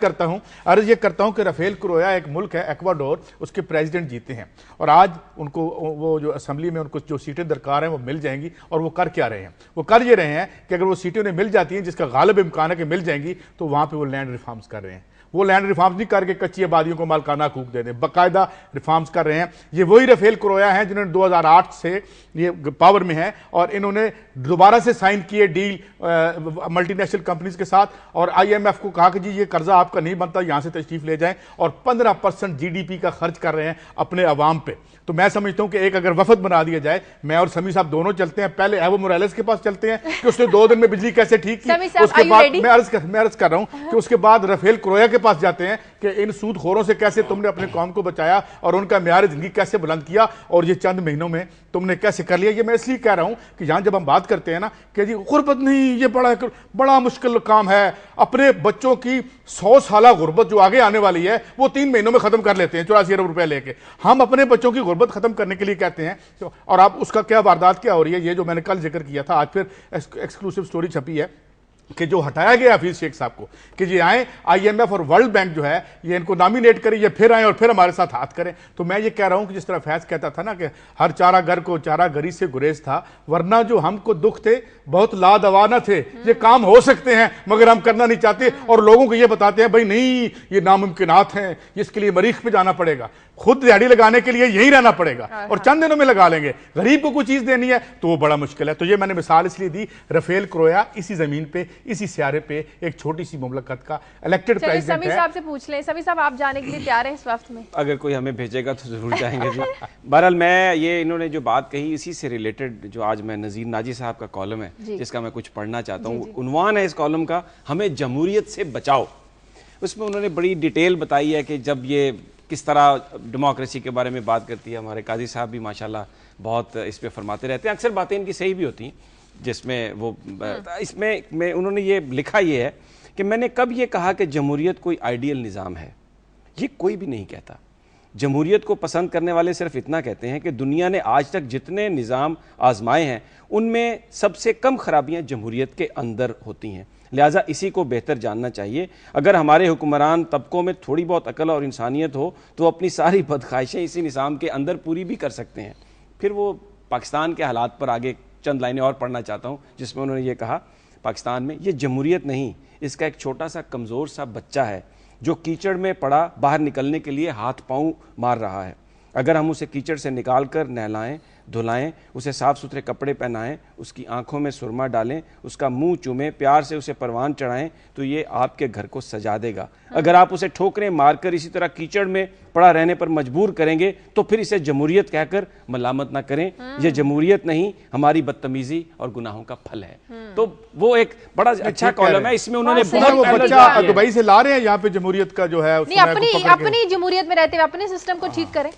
ये करता हूं कि राफेल क्रोया एक मुल्क है एक्वाडोर, उसके प्रेसिडेंट जीते हैं और आज उनको वो जो असेंबली में उनको जो सीटें दरकार हैं वो मिल जाएंगी। और वो कर क्या रहे हैं? वो कर ये रहे हैं कि अगर वो सीटें उन्हें मिल जाती हैं, जिसका गालिब इम्कान है कि मिल जाएंगी, तो वहां पर वो लैंड रिफॉर्म्स कर रहे हैं। वो लैंड रिफॉर्म्स नहीं करके कच्ची आबादियों को मालकाना हकूक दे दें, बाकायदा रिफॉर्म्स कर रहे हैं। ये वही राफेल क्रोया हैं जिन्होंने 2008 से ये पावर में है और इन्होंने दोबारा से साइन किए डील मल्टीनेशनल कंपनीज के साथ और IMF को कहा कि जी ये कर्जा आपका नहीं बनता, यहां से तशरीफ ले जाएं, और 15% GDP का खर्च कर रहे हैं अपने अवाम पे। तो मैं समझता हूं कि एक अगर वफद बना दिया जाए, मैं और समी साहब दोनों चलते हैं, पहले एवो मोरालेस के पास चलते हैं कि उसने 2 दिन में बिजली कैसे ठीक की, उसके बाद मैं अर्ज कर रहा हूं कि उसके बाद राफेल क्रोया के पास जाते हैं कि इन सूदखोरों से कैसे तुमने अपने कौम को बचाया और उनका म्यार जिंदगी कैसे बुलंद किया और ये चंद महीनों में तुमने कैसे कर लिया। ये मैं इसलिए कह रहा हूं कि यहां जब हम बात करते हैं ना कि जी गुर्बत नहीं, ये बड़ा मुश्किल काम है, अपने बच्चों की 100 साल गुर्बत जो आगे आने वाली है वो 3 महीनों में खत्म कर लेते हैं 84 अरब रुपए लेके। हम अपने बच्चों की गुर्बत खत्म करने के लिए कहते हैं, और आप उसका क्या वारदात क्या हो रही है, ये जो मैंने कल जिक्र किया था, आज फिर एक्सक्लूसिव स्टोरी छपी है कि जो हटाया गया हफीज शेख साहब को कि ये आए, IMF और वर्ल्ड बैंक जो है ये इनको नॉमिनेट करें, ये फिर आए और फिर हमारे साथ हाथ करें। तो मैं ये कह रहा हूं कि जिस तरह फैज कहता था ना कि हर चारा घर को चारा गरी से गुरेज था, वरना जो हमको दुख थे बहुत लादवा न थे, ये काम हो सकते हैं मगर हम करना नहीं चाहते और लोगों को ये बताते हैं भाई नहीं ये नामुमकिनात हैं, इसके लिए मरीख पे जाना पड़ेगा, खुद दिहाड़ी लगाने के लिए यही रहना पड़ेगा और चंद दिनों में लगा लेंगे, गरीब को कोई चीज देनी है तो वो बड़ा मुश्किल है। तो ये मैंने मिसाल इसलिए दी, राफेल क्रोया इसी जमीन पे, इसी सियारे पे एक छोटी सी मुमलकत का इलेक्टेड प्रेसिडेंट है। समी साहब से पूछ लें, समी साहब आप जाने के लिए तैयार हैं इस वक्त में? अगर कोई हमें भेजेगा तो जरूर जाएंगे जी। बहरहाल मैं ये इन्होंने जो बात कही इसी से रिलेटेड जो आज मैं नज़ीर नाजी साहब का कॉलम है जिसका मैं कुछ पढ़ना चाहता हूँ, उन्वान है इस कॉलम का हमें जमहूरियत से बचाओ। उसमें उन्होंने बड़ी डिटेल बताई है कि जब ये किस तरह डेमोक्रेसी के बारे में बात करती है, हमारे काजी साहब भी माशाल्लाह बहुत इस पे फरमाते रहते हैं, अक्सर बातें इनकी सही भी होती हैं, जिसमें वो इसमें में उन्होंने ये लिखा ये है कि मैंने कब ये कहा कि जमहूरियत कोई आइडियल निज़ाम है, ये कोई भी नहीं कहता। जमहूरियत को पसंद करने वाले सिर्फ इतना कहते हैं कि दुनिया ने आज तक जितने निज़ाम आजमाए हैं उनमें सबसे कम खराबियां जमहूरियत के अंदर होती हैं, लिहाजा इसी को बेहतर जानना चाहिए। अगर हमारे हुक्मरान तबकों में थोड़ी बहुत अकल और इंसानियत हो तो अपनी सारी बदख्वाहिशें इसी निज़ाम के अंदर पूरी भी कर सकते हैं। फिर वो पाकिस्तान के हालात पर आगे चंद लाइनें और पढ़ना चाहता हूँ जिसमें उन्होंने ये कहा, पाकिस्तान में ये जमहूरियत नहीं, इसका एक छोटा सा कमज़ोर सा बच्चा है जो कीचड़ में पड़ा बाहर निकलने के लिए हाथ पांव मार रहा है। अगर हम उसे कीचड़ से निकाल कर नहलाएं धुलाएं, उसे साफ़ सुथरे कपड़े पहनाएं, उसकी आंखों में सुरमा डालें, उसका मुंह चूमें, प्यार से उसे परवान चढ़ाएं तो ये आपके घर को सजा देगा। अगर आप उसे ठोकरें मारकर इसी तरह कीचड़ में पड़ा रहने पर मजबूर करेंगे तो फिर इसे जमहूरियत कहकर मलामत ना करें, यह जमहूरियत नहीं हमारी बदतमीजी और गुनाहों का फल है। तो वो एक बड़ा अच्छा कॉलम है, इसमें उन्होंने बच्चा दुबई से ला रहे हैं यहाँ पे जमहूरियत का जो है अपनी जमहूरियत में रहते हुए अपने सिस्टम को ठीक करें,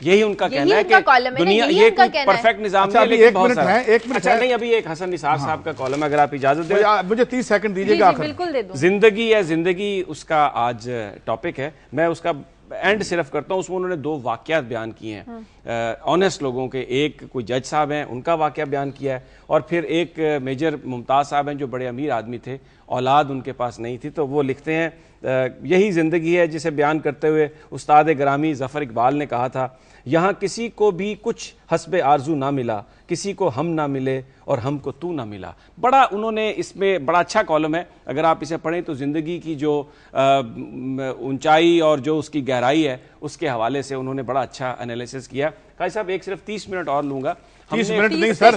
यही उनका कहना है कि दुनिया ये कोई परफेक्ट निजाम नहीं है, लेकिन बहुत सारा एक मिनट है नहीं, अभी एक हसन निसार साहब का कॉलम, अगर आप इजाजत दें मुझे 30 सेकंड दीजिएगा। बिल्कुल दे दूं। जिंदगी है जिंदगी उसका आज टॉपिक है, मैं उसका एंड सिर्फ करता हूँ। उसमें उन्होंने 2 वाकयात बयान किए हैं ऑनेस्ट लोगों के, एक कोई जज साहब हैं उनका वाकया बयान किया है और फिर एक मेजर मुमताज़ साहब हैं जो बड़े अमीर आदमी थे, औलाद उनके पास नहीं थी, तो वो लिखते हैं यही ज़िंदगी है जिसे बयान करते हुए उस्ताद ग्रामी ज़फ़र इकबाल ने कहा था, यहाँ किसी को भी कुछ हस्बे आरजू ना मिला, किसी को हम ना मिले और हमको तू ना मिला। बड़ा उन्होंने इसमें बड़ा अच्छा कॉलम है, अगर आप इसे पढ़ें तो ज़िंदगी की जो ऊंचाई और जो उसकी गहराई है उसके हवाले से उन्होंने बड़ा अच्छा एनालिसिस किया। काजी साहब एक सिर्फ 30 मिनट और लूँगा। 30 मिनट नहीं सर,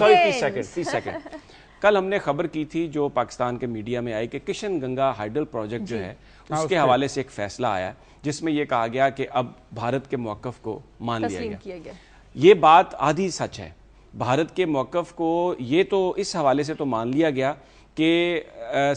30 सेकंड। कल हमने खबर की थी जो पाकिस्तान के मीडिया में आई कि किशन गंगा हाइडल प्रोजेक्ट जो है उसके हवाले से एक फैसला आया जिसमें यह कहा गया कि अब भारत के मौक़िफ़ को मान लिया गया। ये बात आधी सच है। भारत के मौक़िफ़ को ये तो इस हवाले से तो मान लिया गया कि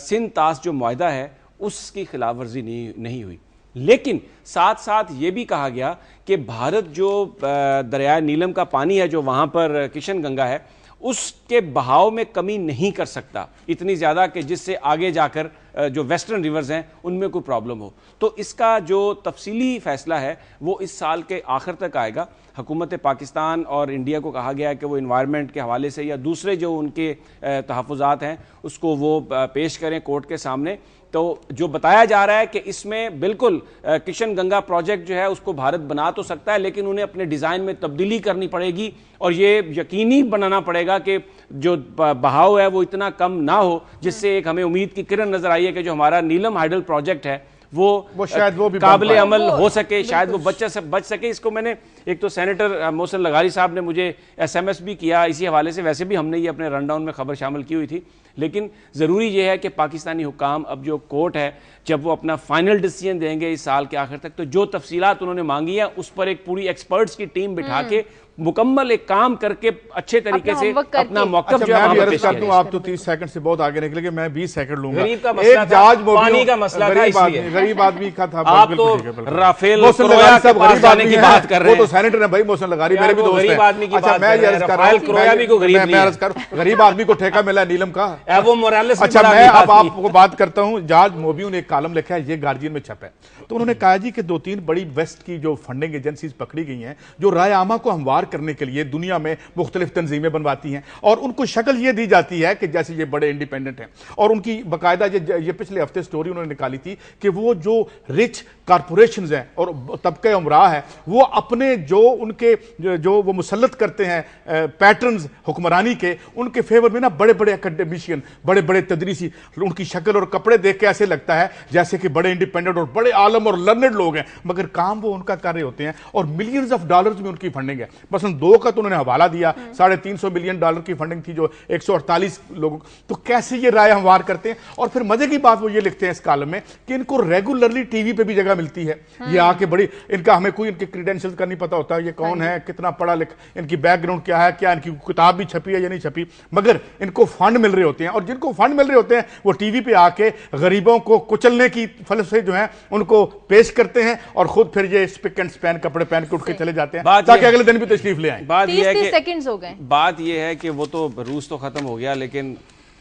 सिंध तास जो मुआहदा है उसकी खिलाफ वर्जी नहीं हुई, लेकिन साथ साथ ये भी कहा गया कि भारत जो दरिया नीलम का पानी है जो वहाँ पर किशन गंगा है उसके बहाव में कमी नहीं कर सकता इतनी ज़्यादा कि जिससे आगे जाकर जो वेस्टर्न रिवर्स हैं उनमें कोई प्रॉब्लम हो। तो इसका जो तफसीली फ़ैसला है वो इस साल के आखिर तक आएगा। हुकूमत पाकिस्तान और इंडिया को कहा गया है कि वो इन्वायरमेंट के हवाले से या दूसरे जो उनके तहफ़्फ़ुज़ात हैं उसको वो पेश करें कोर्ट के सामने। तो जो बताया जा रहा है कि इसमें बिल्कुल किशन गंगा प्रोजेक्ट जो है उसको भारत बना तो सकता है, लेकिन उन्हें अपने डिज़ाइन में तब्दीली करनी पड़ेगी और ये यकीनी बनाना पड़ेगा कि जो बहाव है वो इतना कम ना हो जिससे एक हमें उम्मीद की किरण नजर आई है कि जो हमारा नीलम हाइडल प्रोजेक्ट है वो शायद वो भी काबिल अमल हो सके, शायद वो बच सके। इसको मैंने एक तो सेनेटर मोहसिन लगारी साहब ने मुझे SMS भी किया इसी हवाले से, वैसे भी हमने ये अपने रनडाउन में खबर शामिल की हुई थी, लेकिन ज़रूरी ये है कि पाकिस्तानी हुकाम अब जो कोर्ट है जब वो अपना फाइनल डिसीजन देंगे इस साल के आखिर तक, तो जो तफसीलात उन्होंने मांगी है उस पर एक पूरी एक्सपर्ट्स की टीम बिठा के मुकम्मल एक काम करके अच्छे तरीके से अपना मौक़िफ़ जो है मैं कर दूं। आप तो 30 सेकंड से बहुत आगे निकले, मैं 20 सेकंड लूंगा। एक जहाज पानी का मसला था, इसलिए गरीब आदमी का था। आप तो राफेल क्रोया के पास जाने की बात कर रहे हैं। वो तो सेनेटर है भाई मोहसिन लगारी, मेरे भी दोस्त हैं। गरीब आदमी की बात कर रहे हैं, राफेल क्रोया भी को गरीब नहीं है। गरीब आदमी को ठेका मिला नीलम का, एवो मोरालेस। अच्छा मैं अब आपको बात करता हूं। जॉर्ज मोबियू ने एक कॉलम लिखा है, ये गार्जियन में छपा है, तो उन्होंने कहा जी कि 2-3 बड़ी वेस्ट की जो फंडिंग एजेंसीज पकड़ी गई हैं जो राय आमा को हमवार करने के लिए दुनिया में मुख्तलिफ तंजीमें बनवाती हैं और उनको शक्ल ये दी जाती है कि जैसे ये बड़े इंडिपेंडेंट हैं। और उनकी बाकायदा ये पिछले हफ्ते स्टोरी उन्होंने निकाली थी कि वो जो रिच कारपोरेशंस हैं और तबके उमरा है वो अपने जो उनके जो वो मुसल्लत करते हैं पैटर्न्स हुक्मरानी के, उनके फेवर में ना बड़े बड़े एकेडमिशियन, बड़े बड़े तदरीसी, उनकी शक्ल और कपड़े देख के ऐसे लगता है जैसे कि बड़े इंडिपेंडेंट और बड़े आलम और लर्नेड लोग हैं, मगर काम वो उनका कर रहे होते हैं और मिलियंस ऑफ डॉलर्स में उनकी फंडिंग है। मसलन 2 का तो उन्होंने हवाला दिया, $350 बिलियन की फंडिंग थी जो 148 लोगों। तो कैसे ये राय हमवार करते हैं। और फिर मजे की बात वो ये लिखते हैं इस कॉलम में कि इनको रेगुलरली टीवी पे भी जगह मिलती है। ये आके बड़ी इनका हमें कोई इनके क्रीडेंशियल्स का नहीं पता होता, ये कौन है, कितना पढ़ा लिखा, इनकी बैकग्राउंड क्या है, क्या इनकी किताब भी छपी है या नहीं छपी, मगर इनको फंड मिल रहे होते हैं। और जिनको फंड मिल रहे होते हैं वो टीवी पे आके गरीबों को कुचलने की फलसफे जो है उनको पेश करते हैं और खुद फिर ये स्पिक एंड स्पैन कपड़े पहन के उठ के चले जाते हैं ताकि अगले दिन भी तशरीफ ले आए। बात यह है कि वो तो रूस तो खत्म हो गया, लेकिन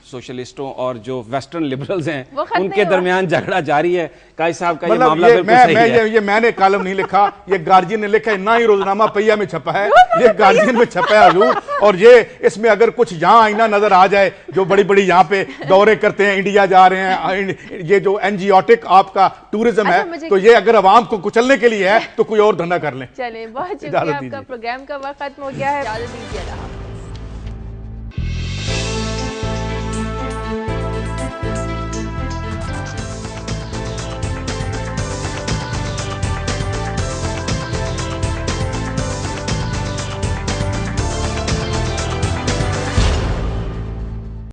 सोशलिस्टों और जो वेस्टर्न लिबरल्स हैं उनके दरमियान झगड़ा जारी है। काजी साहब का ये मामला बिल्कुल सही है। ये मैंने कॉलम नहीं लिखा, ये गार्जियन ने लिखा है, ना ही रोजनामा पहिया में छपा है, ये गार्जियन में छपा है हजूर। और ये इसमें अगर कुछ यहाँ आईना नजर आ जाए जो बड़ी बड़ी यहाँ पे दौरे करते हैं, इंडिया जा रहे हैं, ये जो एनजियोटिक आपका टूरिज्म है, तो ये अगर अवाम को कुचलने के लिए है तो कोई और धंधा कर लें। चले बहुत शुक्रिया, आपका प्रोग्राम का वक्त खत्म हो गया है।